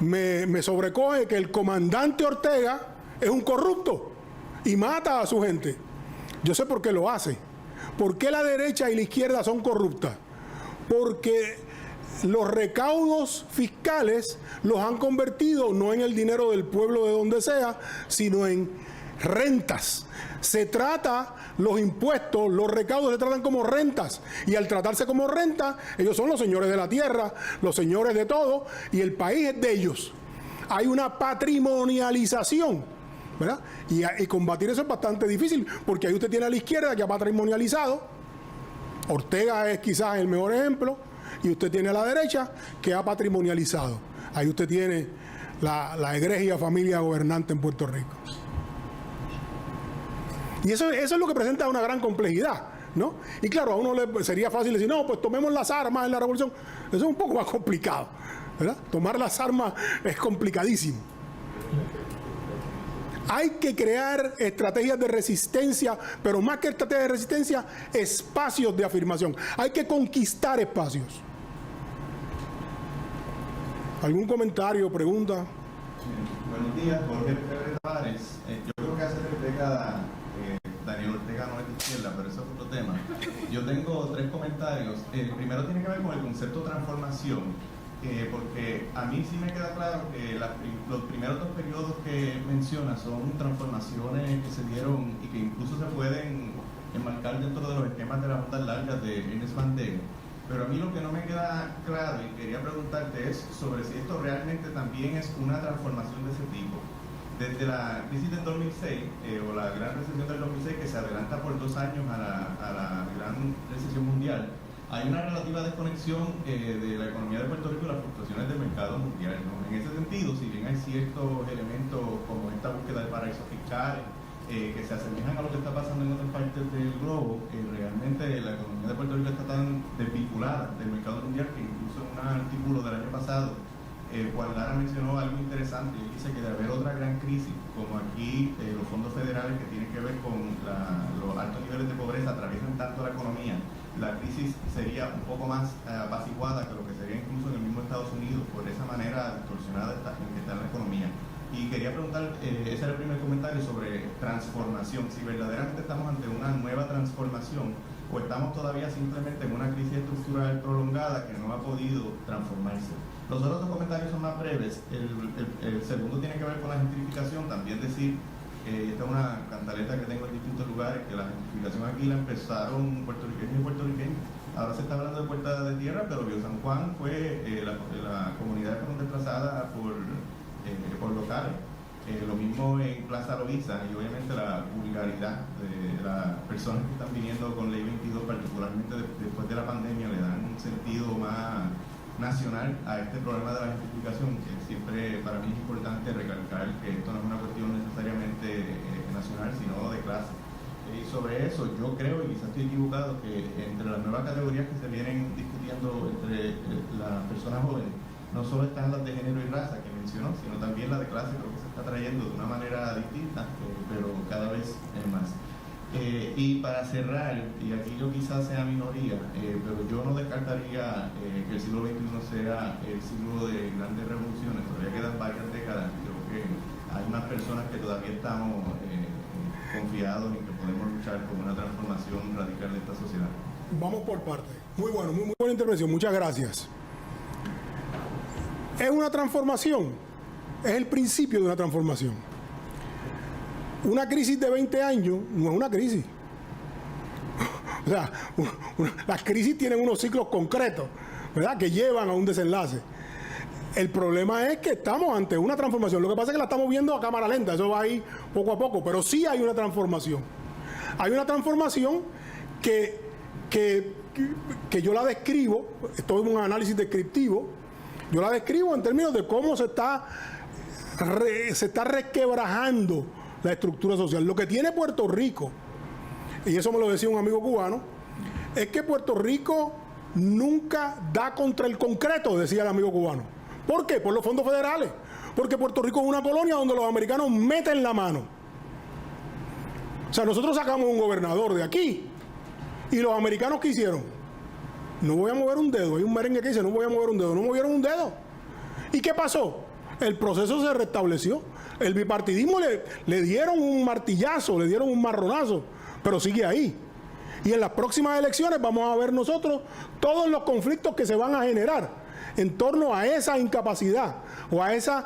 me sobrecoge que el comandante Ortega es un corrupto y mata a su gente. Yo sé por qué lo hace. ¿Por qué la derecha y la izquierda son corruptas? Porque los recaudos fiscales los han convertido no en el dinero del pueblo de donde sea, sino en rentas. Se trata los impuestos, los recaudos se tratan como rentas, y al tratarse como renta, ellos son los señores de la tierra, los señores de todo, y el país es de ellos. Hay una patrimonialización, ¿verdad? Y combatir eso es bastante difícil, porque ahí usted tiene a la izquierda que ha patrimonializado, Ortega es quizás el mejor ejemplo, y usted tiene a la derecha que ha patrimonializado. Ahí usted tiene la egregia familia gobernante en Puerto Rico. Y eso es lo que presenta una gran complejidad, ¿no? Y claro, a uno le sería fácil decir, no, pues tomemos las armas en la revolución. Eso es un poco más complicado, ¿verdad? Tomar las armas es complicadísimo. Hay que crear estrategias de resistencia, pero más que estrategias de resistencia, espacios de afirmación. Hay que conquistar espacios. ¿Algún comentario, pregunta? Buenos días, Jorge Pérez Tavares. Yo creo que hace 3 décadas Daniel Ortega no es de izquierda, pero eso es otro tema. Yo tengo 3 comentarios. El primero tiene que ver con el concepto de transformación, porque a mí sí me queda claro que los primeros 2 periodos que menciona son transformaciones que se dieron y que incluso se pueden enmarcar dentro de los esquemas de las ondas largas de Ernest Mandel. Pero a mí lo que no me queda claro y quería preguntarte es sobre si esto realmente también es una transformación de ese tipo. Desde la crisis del 2006, o la gran recesión del 2006, que se adelanta por 2 años a la gran recesión mundial, hay una relativa desconexión de la economía de Puerto Rico y las fluctuaciones del mercado mundial, ¿no? En ese sentido, si bien hay ciertos elementos como esta búsqueda de paraísos fiscales, que se asemejan a lo que está pasando en otras partes del globo, realmente la economía de Puerto Rico está tan desvinculada del mercado mundial que incluso en un artículo del año pasado, Juan Lara mencionó algo interesante. Él dice que de haber otra gran crisis, como aquí los fondos federales que tienen que ver con los altos niveles de pobreza atraviesan tanto la economía, la crisis sería un poco más apaciguada que lo que sería incluso en el mismo Estados Unidos, por esa manera distorsionada en que está la economía. Y quería preguntar, ese era el primer comentario sobre transformación, si verdaderamente estamos ante una nueva transformación o estamos todavía simplemente en una crisis estructural prolongada que no ha podido transformarse. Los otros dos comentarios son más breves. El segundo tiene que ver con la gentrificación, también decir, esta es una cantaleta que tengo en distintos lugares, que la gentrificación aquí la empezaron puertorriqueños y puertorriqueños. Ahora se está hablando de Puerta de Tierra, pero Río San Juan fue la comunidad que fueron desplazadas por locales. Lo mismo en Plaza Loíza, y obviamente la vulgaridad de las personas que están viniendo con Ley 22, particularmente después de la pandemia, le dan un sentido más nacional a este problema de la gentrificación, que siempre para mí es importante recalcar que esto no es una cuestión necesariamente nacional, sino de clase. Y sobre eso yo creo, y quizás estoy equivocado, que entre las nuevas categorías que se vienen discutiendo entre las personas jóvenes, no solo están las de género y raza que mencionó, sino también la de clase. Creo que se está trayendo de una manera distinta, pero cada vez más. Y para cerrar, y aquí yo quizás sea minoría, pero yo no descartaría que el siglo XXI sea el siglo de grandes revoluciones. Todavía quedan varias décadas. Creo que hay unas personas que todavía estamos confiados en que podemos luchar por una transformación radical de esta sociedad. Vamos por partes. Muy bueno, muy buena intervención. Muchas gracias. Es una transformación, es el principio de una transformación. Una crisis de 20 años no es una crisis. O sea, las crisis tienen unos ciclos concretos, ¿verdad?, que llevan a un desenlace. El problema es que estamos ante una transformación. Lo que pasa es que la estamos viendo a cámara lenta, eso va a ir poco a poco, pero sí hay una transformación. Hay una transformación que yo la describo, esto es un análisis descriptivo, yo la describo en términos de cómo se está resquebrajando la estructura social. Lo que tiene Puerto Rico, y eso me lo decía un amigo cubano, es que Puerto Rico nunca da contra el concreto, decía el amigo cubano. ¿Por qué? Por los fondos federales. Porque Puerto Rico es una colonia donde los americanos meten la mano. O sea, nosotros sacamos un gobernador de aquí y los americanos, ¿qué hicieron? No voy a mover un dedo. Hay un merengue que dice, no voy a mover un dedo. No movieron un dedo. ¿Y qué pasó? El proceso se restableció. El bipartidismo le dieron un martillazo, le dieron un marronazo, pero sigue ahí. Y en las próximas elecciones vamos a ver nosotros todos los conflictos que se van a generar en torno a esa incapacidad o a esa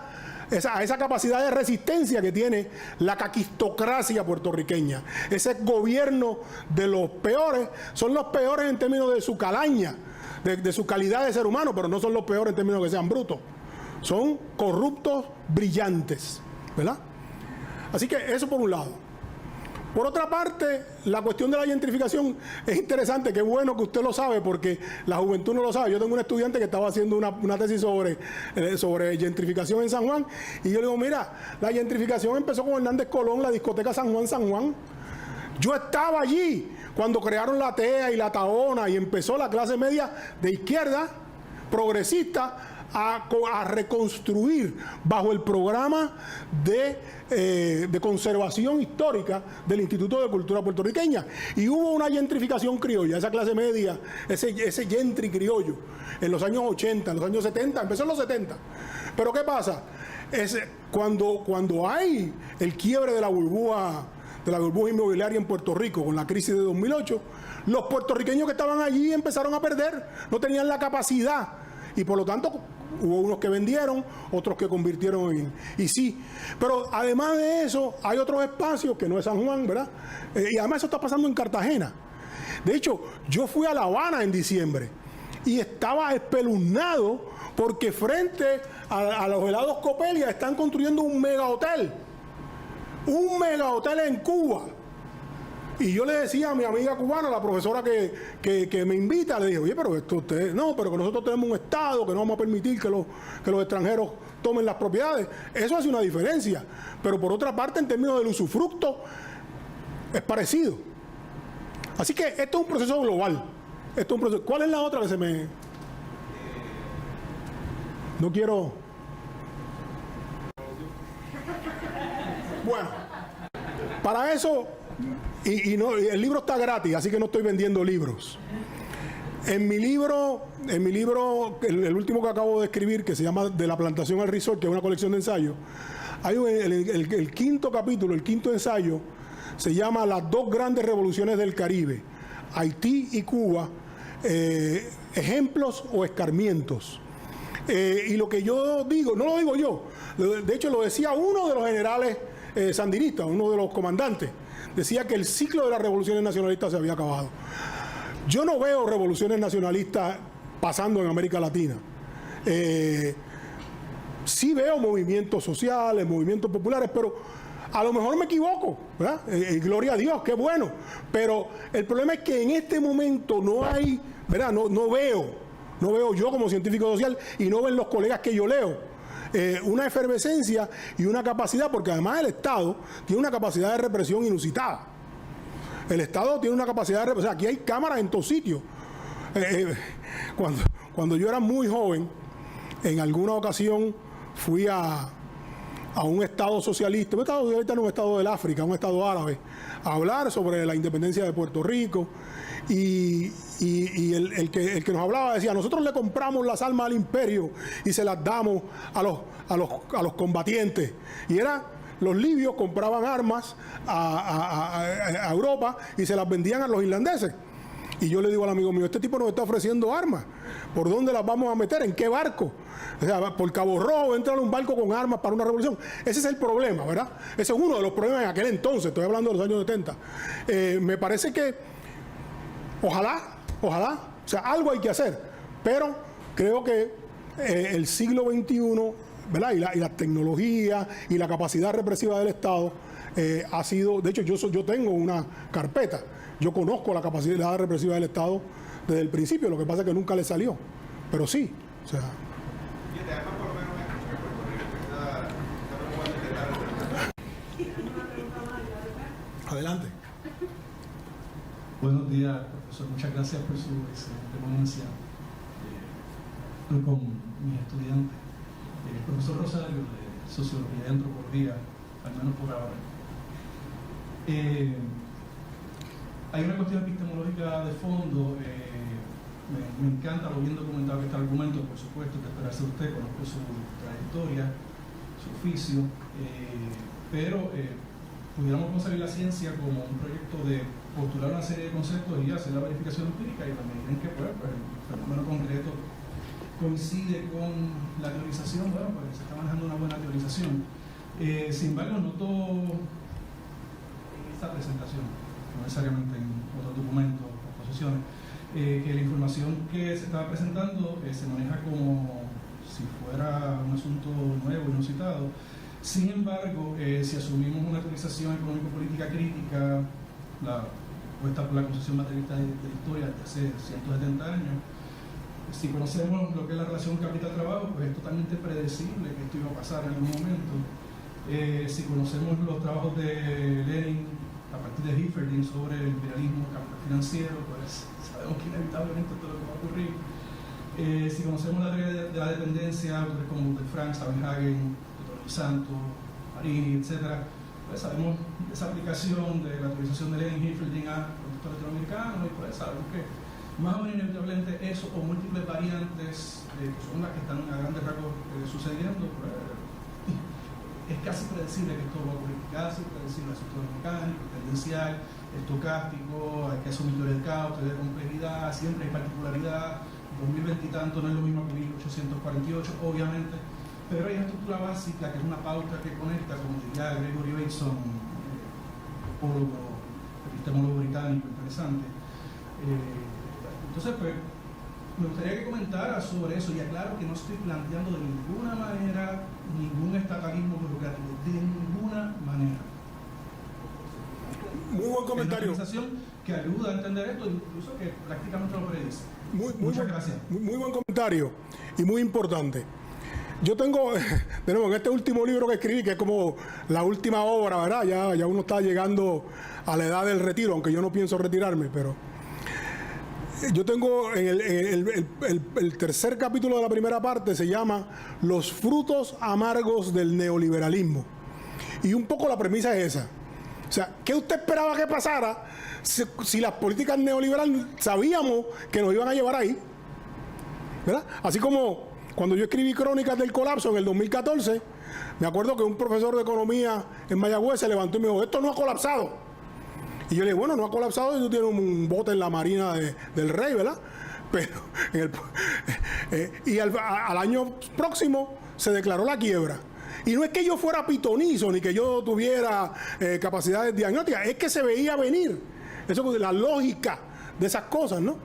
capacidad de resistencia que tiene la caquistocracia puertorriqueña. Ese gobierno de los peores, son los peores en términos de su calaña, de su calidad de ser humano, pero no son los peores en términos de que sean brutos. Son corruptos brillantes, ¿verdad? Así que eso por un lado. Por otra parte, la cuestión de la gentrificación es interesante, qué bueno que usted lo sabe, porque la juventud no lo sabe. Yo tengo un estudiante que estaba haciendo una tesis sobre gentrificación en San Juan, y yo le digo, mira, la gentrificación empezó con Hernández Colón, la discoteca San Juan. Yo estaba allí cuando crearon la TEA y la Taona, y empezó la clase media de izquierda, progresista, a reconstruir bajo el programa de conservación histórica del Instituto de Cultura Puertorriqueña. Y hubo una gentrificación criolla, esa clase media, ese gentry criollo, en los años 80, en los años 70, empezó en los 70. Pero ¿qué pasa? Cuando hay el quiebre de la burbuja inmobiliaria en Puerto Rico con la crisis de 2008, los puertorriqueños que estaban allí empezaron a perder, no tenían la capacidad. Y por lo tanto hubo unos que vendieron, otros que convirtieron en... Y sí, pero además de eso hay otros espacios que no es San Juan, ¿verdad? Y además eso está pasando en Cartagena. De hecho, yo fui a La Habana en diciembre y estaba espeluznado porque frente a los helados Copelia están construyendo un mega hotel un mega hotel en Cuba. Y yo le decía a mi amiga cubana, la profesora que me invita, le dije, oye, pero esto ustedes, no, pero que nosotros tenemos un Estado, que no vamos a permitir que los extranjeros tomen las propiedades. Eso hace una diferencia. Pero por otra parte, en términos del usufructo, es parecido. Así que esto es un proceso global. Esto es un proceso. ¿Cuál es la otra que se me...? No quiero... Bueno, para eso... Y el libro está gratis, así que no estoy vendiendo libros. En mi libro, el último que acabo de escribir, que se llama De la plantación al resort, que es una colección de ensayos, hay el quinto capítulo, el quinto ensayo, se llama Las dos grandes revoluciones del Caribe, Haití y Cuba, ejemplos o escarmientos. Y lo que yo digo, no lo digo yo, de hecho lo decía uno de los generales sandinistas, uno de los comandantes, decía que el ciclo de las revoluciones nacionalistas se había acabado. Yo no veo revoluciones nacionalistas pasando en América Latina. Sí veo movimientos sociales, movimientos populares, pero a lo mejor me equivoco, ¿verdad? Gloria a Dios, qué bueno. Pero el problema es que en este momento no hay, ¿verdad? No veo yo como científico social y no ven los colegas que yo leo. Una efervescencia y una capacidad, porque además el Estado tiene una capacidad de represión inusitada. El Estado tiene una capacidad de represión. O sea, aquí hay cámaras en todos sitios. Cuando yo era muy joven, en alguna ocasión fui a un Estado socialista. Un Estado socialista no, un Estado del África, un Estado árabe, a hablar sobre la independencia de Puerto Rico. Y el que nos hablaba decía, nosotros le compramos las armas al imperio y se las damos a los combatientes. Y los libios compraban armas a Europa y se las vendían a los irlandeses. Y yo le digo al amigo mío, este tipo nos está ofreciendo armas, ¿por dónde las vamos a meter? ¿En qué barco? O sea, por Cabo Rojo entra un barco con armas para una revolución. Ese es el problema, ¿verdad? Ese es uno de los problemas en aquel entonces, estoy hablando de los años 70. Me parece que Ojalá, o sea, algo hay que hacer, pero creo que el siglo XXI, ¿verdad? Y la tecnología y la capacidad represiva del Estado ha sido, de hecho yo tengo una carpeta, yo conozco la capacidad represiva del Estado desde el principio, lo que pasa es que nunca le salió, pero sí, o sea... Adelante. Buenos días, profesor. Muchas gracias por su excelente ponencia. Estoy con mis estudiantes. El profesor Rosario, de Sociología y Antropología, al menos por ahora. Hay una cuestión epistemológica de fondo. Me encanta, lo bien documentado que está el argumento, por supuesto, que esperarse de usted, conozco su trayectoria, su oficio, pero pudiéramos concebir la ciencia como un proyecto de postular una serie de conceptos y hacer la verificación empírica, y la medida en que pues, el fenómeno concreto coincide con la teorización, bueno, pues se está manejando una buena teorización. Sin embargo, noto en esta presentación, no necesariamente en otros documentos o exposiciones, que la información que se estaba presentando se maneja como si fuera un asunto nuevo, inusitado. Sin embargo, si asumimos una teorización económico-política crítica, puesta por la concepción materialista de la historia de hace 170 años, si conocemos lo que es la relación capital-trabajo, pues es totalmente predecible que esto iba a pasar en algún momento. Si conocemos los trabajos de Lenin a partir de Hilferding sobre el imperialismo capital financiero, pues sabemos que inevitablemente esto es lo que va a ocurrir. Si conocemos la teoría de la dependencia, autores como Gunther Frank, Staudenhagen, Santos, Marini, etc., pues sabemos esa aplicación de la teorización de Lenin y Hilferding a contextos latinoamericanos, y pues sabemos que más o menos inevitablemente eso o múltiples variantes que son las que están a grandes rasgos sucediendo, pues, es casi predecible que esto va a ocurrir, casi predecible, el sector mecánico, tendencial, estocástico, hay que asumir teoría del caos, teoría de complejidad, siempre hay particularidad, 2020 y tanto no es lo mismo que 1848, obviamente, pero hay una estructura básica que es una pauta que conecta, como diría Gregory Bateson, epistemólogo británico interesante. Entonces, pues, me gustaría que comentara sobre eso, y aclaro que no estoy planteando de ninguna manera ningún estatalismo burocrático, de ninguna manera. comentario. Es una organización que ayuda a entender esto, incluso que prácticamente lo predice. Muchas gracias. Muy buen comentario y muy importante. Yo tengo, tenemos en este último libro que escribí, que es como la última obra, ¿verdad? Ya uno está llegando a la edad del retiro, aunque yo no pienso retirarme, pero yo tengo en el tercer capítulo de la primera parte, se llama Los frutos amargos del neoliberalismo. Y un poco la premisa es esa. O sea, ¿qué usted esperaba que pasara si las políticas neoliberales sabíamos que nos iban a llevar ahí? ¿Verdad? Así como cuando yo escribí Crónicas del Colapso en el 2014, me acuerdo que un profesor de economía en Mayagüez se levantó y me dijo, esto no ha colapsado. Y yo le dije, bueno, no ha colapsado y tú tienes un bote en la marina del rey, ¿verdad? Pero al año próximo se declaró la quiebra. Y no es que yo fuera pitonizo ni que yo tuviera capacidades diagnósticas, es que se veía venir. Eso es la lógica de esas cosas, ¿no?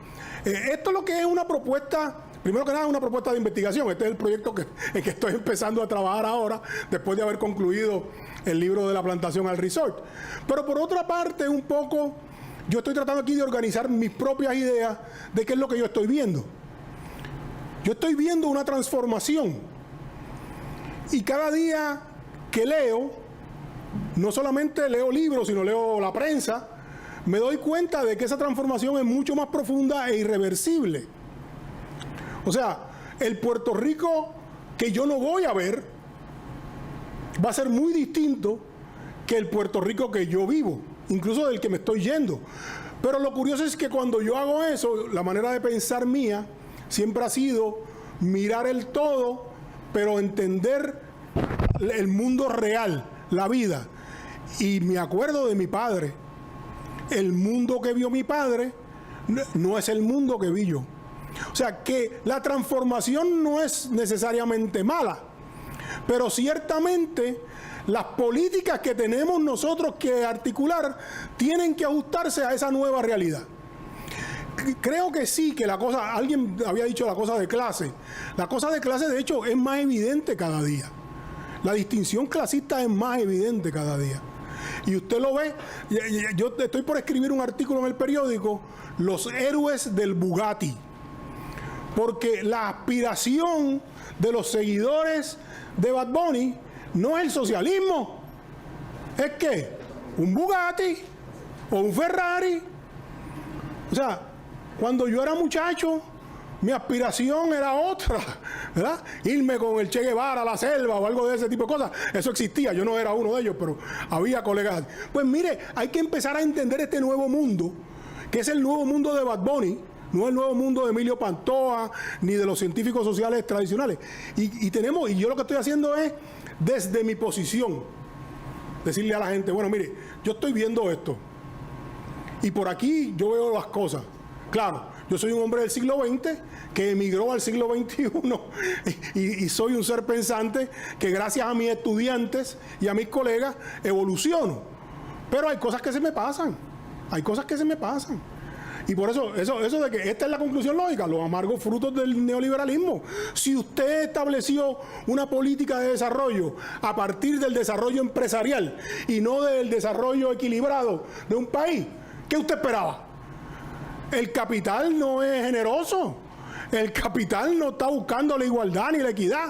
Esto es lo que es una propuesta. Primero que nada, es una propuesta de investigación. Este es el proyecto en que estoy empezando a trabajar ahora, después de haber concluido el libro de la plantación al resort. Pero por otra parte, un poco, yo estoy tratando aquí de organizar mis propias ideas de qué es lo que yo estoy viendo. Yo estoy viendo una transformación. Y cada día que leo, no solamente leo libros, sino leo la prensa, me doy cuenta de que esa transformación es mucho más profunda e irreversible. O sea, el Puerto Rico que yo no voy a ver va a ser muy distinto que el Puerto Rico que yo vivo, incluso del que me estoy yendo. Pero lo curioso es que cuando yo hago eso, la manera de pensar mía siempre ha sido mirar el todo, pero entender el mundo real, la vida. Y me acuerdo de mi padre. El mundo que vio mi padre no es el mundo que vi yo. O sea, que la transformación no es necesariamente mala, pero ciertamente las políticas que tenemos nosotros que articular tienen que ajustarse a esa nueva realidad. Creo que sí, que la cosa, alguien había dicho la cosa de clase. La cosa de clase, de hecho, es más evidente cada día. La distinción clasista es más evidente cada día. Y usted lo ve, yo estoy por escribir un artículo en el periódico, Los héroes del Bugatti. Porque la aspiración de los seguidores de Bad Bunny no es el socialismo. ¿Es qué? Un Bugatti o un Ferrari. O sea, cuando yo era muchacho, mi aspiración era otra, ¿verdad? Irme con el Che Guevara a la selva o algo de ese tipo de cosas. Eso existía, yo no era uno de ellos, pero había colegas. Pues mire, hay que empezar a entender este nuevo mundo, que es el nuevo mundo de Bad Bunny, no el nuevo mundo de Emilio Pantoja, ni de los científicos sociales tradicionales. Y yo lo que estoy haciendo es, desde mi posición, decirle a la gente, bueno, mire, yo estoy viendo esto, y por aquí yo veo las cosas. Claro, yo soy un hombre del siglo XX que emigró al siglo XXI y soy un ser pensante que gracias a mis estudiantes y a mis colegas evoluciono. Pero hay cosas que se me pasan, Y por eso de que esta es la conclusión lógica, los amargos frutos del neoliberalismo. Si usted estableció una política de desarrollo a partir del desarrollo empresarial y no del desarrollo equilibrado de un país, ¿qué usted esperaba? El capital no es generoso. El capital no está buscando la igualdad ni la equidad.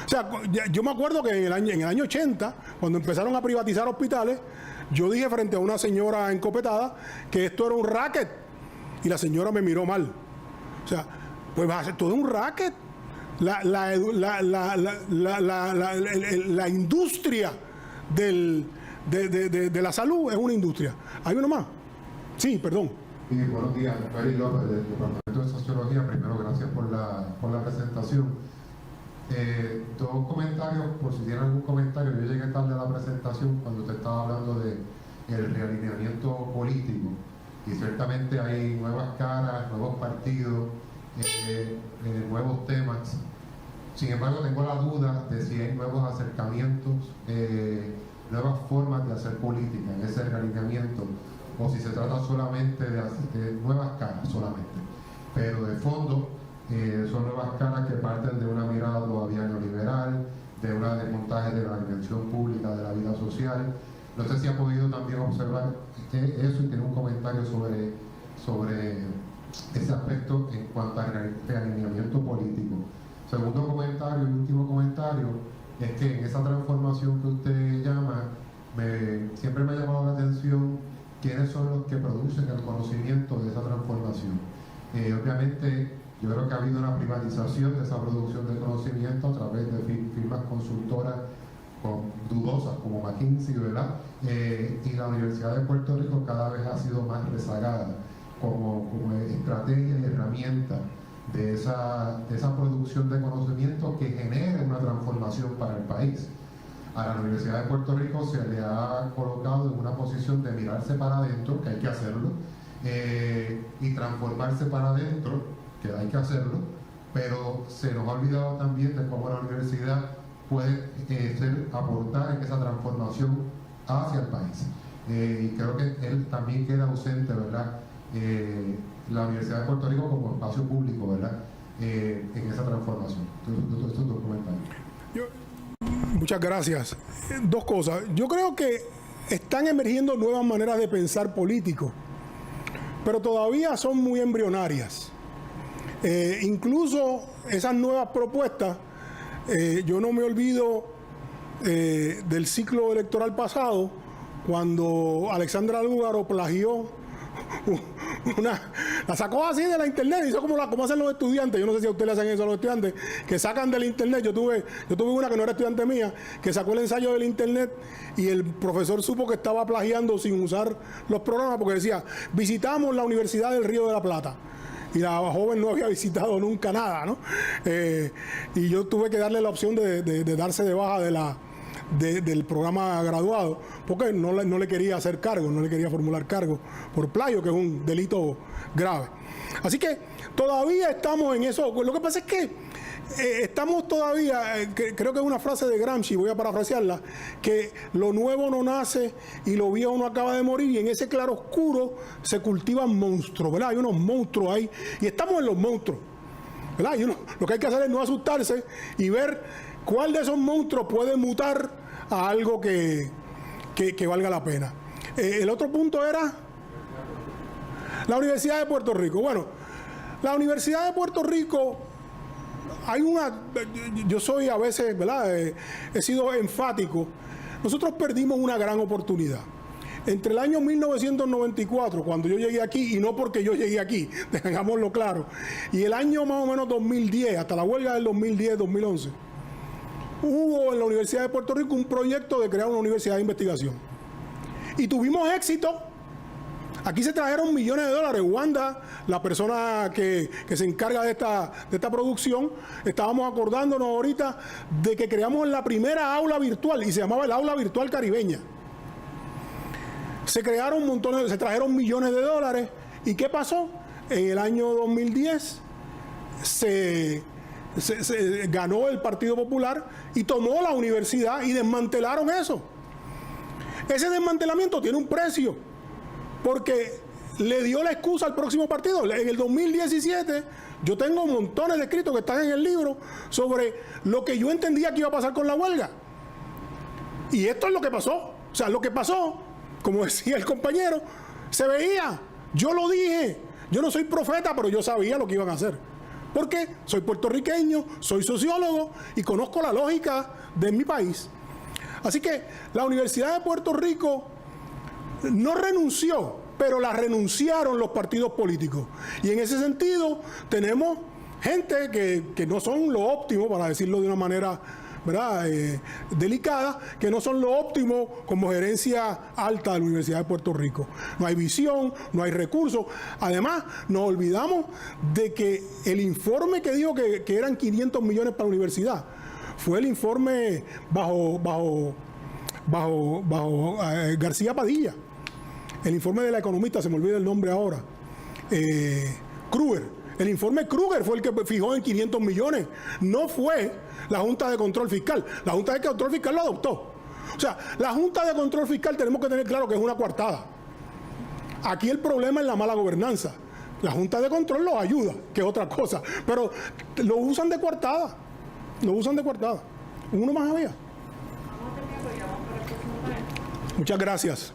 O sea, yo me acuerdo que en el año 80, cuando empezaron a privatizar hospitales, yo dije frente a una señora encopetada que esto era un racket. Y la señora me miró mal. O sea, pues va a ser todo un racket. La industria de la salud es una industria. ¿Hay uno más? Sí, perdón. Sí, buenos días, Félix López, del Departamento de Sociología. Primero, gracias por la presentación. Dos comentarios, por si tienen algún comentario. Yo llegué tarde a la presentación cuando usted estaba hablando del realineamiento político. Y ciertamente hay nuevas caras, nuevos partidos, nuevos temas. Sin embargo, tengo la duda de si hay nuevos acercamientos, nuevas formas de hacer política en ese realineamiento, o si se trata solamente de nuevas caras solamente. Pero de fondo son nuevas caras que parten de una mirada todavía neoliberal, de un desmontaje de la dimensión pública de la vida social, No sé si ha podido también observar eso y tiene un comentario sobre ese aspecto en cuanto a realineamiento político. Segundo comentario y último comentario es que en esa transformación que usted llama, siempre me ha llamado la atención quiénes son los que producen el conocimiento de esa transformación. Obviamente, yo creo que ha habido una privatización de esa producción de conocimiento a través de firmas consultoras dudosas como McKinsey, ¿verdad? Y la Universidad de Puerto Rico cada vez ha sido más rezagada como estrategia y herramienta de esa producción de conocimiento que genere una transformación para el país. A la Universidad de Puerto Rico se le ha colocado en una posición de mirarse para adentro, que hay que hacerlo, y transformarse para adentro, que hay que hacerlo, pero se nos ha olvidado también de cómo la universidad puede aportar en esa transformación hacia el país. Y creo que él también queda ausente, ¿verdad? La Universidad de Puerto Rico como espacio público, ¿verdad? En esa transformación. Estos dos comentarios. Muchas gracias. Dos cosas. Yo creo que están emergiendo nuevas maneras de pensar político, pero todavía son muy embrionarias. Incluso esas nuevas propuestas, yo no me olvido del ciclo electoral pasado, cuando Alexandra Lúgaro plagió la sacó así de la internet, hizo como hacen los estudiantes. Yo no sé si a ustedes le hacen eso a los estudiantes, que sacan del internet. Yo tuve una que no era estudiante mía, que sacó el ensayo del internet y el profesor supo que estaba plagiando sin usar los programas, porque decía: visitamos la Universidad del Río de la Plata. Y la joven no había visitado nunca nada, ¿no? Y yo tuve que darle la opción de darse de baja del programa graduado, porque no le quería hacer cargo, no le quería formular cargo por plagio, que es un delito grave. Así que todavía estamos en eso. Lo que pasa es que estamos todavía, creo que es una frase de Gramsci, voy a parafrasearla, que lo nuevo no nace y lo viejo no acaba de morir, y en ese claro oscuro se cultivan monstruos, ¿verdad? Hay unos monstruos ahí, y estamos en los monstruos, ¿verdad? Y lo que hay que hacer es no asustarse y ver cuál de esos monstruos puede mutar a algo que valga la pena. El otro punto era la Universidad de Puerto Rico. Bueno, la Universidad de Puerto Rico, yo soy a veces, ¿verdad? He sido enfático. Nosotros perdimos una gran oportunidad. Entre el año 1994, cuando yo llegué aquí, y no porque yo llegué aquí, tengámoslo claro, y el año más o menos 2010, hasta la huelga del 2010-2011, hubo en la Universidad de Puerto Rico un proyecto de crear una universidad de investigación. Y tuvimos éxito. Aquí se trajeron millones de dólares. Wanda, la persona que se encarga de esta producción, estábamos acordándonos ahorita de que creamos la primera aula virtual, y se llamaba el Aula Virtual Caribeña. Se crearon montones, se trajeron millones de dólares. ¿Y qué pasó? En el año 2010 se ganó el Partido Popular y tomó la universidad y desmantelaron eso. Ese desmantelamiento tiene un precio, porque le dio la excusa al próximo partido. En el 2017 yo tengo montones de escritos que están en el libro sobre lo que yo entendía que iba a pasar con la huelga. Y esto es lo que pasó. O sea, lo que pasó, como decía el compañero, se veía. Yo lo dije. Yo no soy profeta, pero yo sabía lo que iban a hacer. Porque soy puertorriqueño, soy sociólogo y conozco la lógica de mi país. Así que la Universidad de Puerto Rico no renunció, pero la renunciaron los partidos políticos. Y en ese sentido tenemos gente que no son lo óptimo, para decirlo de una manera, ¿verdad?, delicada, que no son lo óptimo como gerencia alta de la Universidad de Puerto Rico. No hay visión, no hay recursos. Además, nos olvidamos de que el informe que dijo que eran 500 millones para la universidad fue el informe bajo García Padilla. El informe de la economista, se me olvida el nombre ahora, Kruger. El informe Kruger fue el que fijó en 500 millones. No fue la Junta de Control Fiscal. La Junta de Control Fiscal lo adoptó. O sea, la Junta de Control Fiscal tenemos que tener claro que es una coartada. Aquí el problema es la mala gobernanza. La Junta de Control los ayuda, que es otra cosa. Pero lo usan de coartada. Lo usan de coartada. Uno más había. Muchas gracias.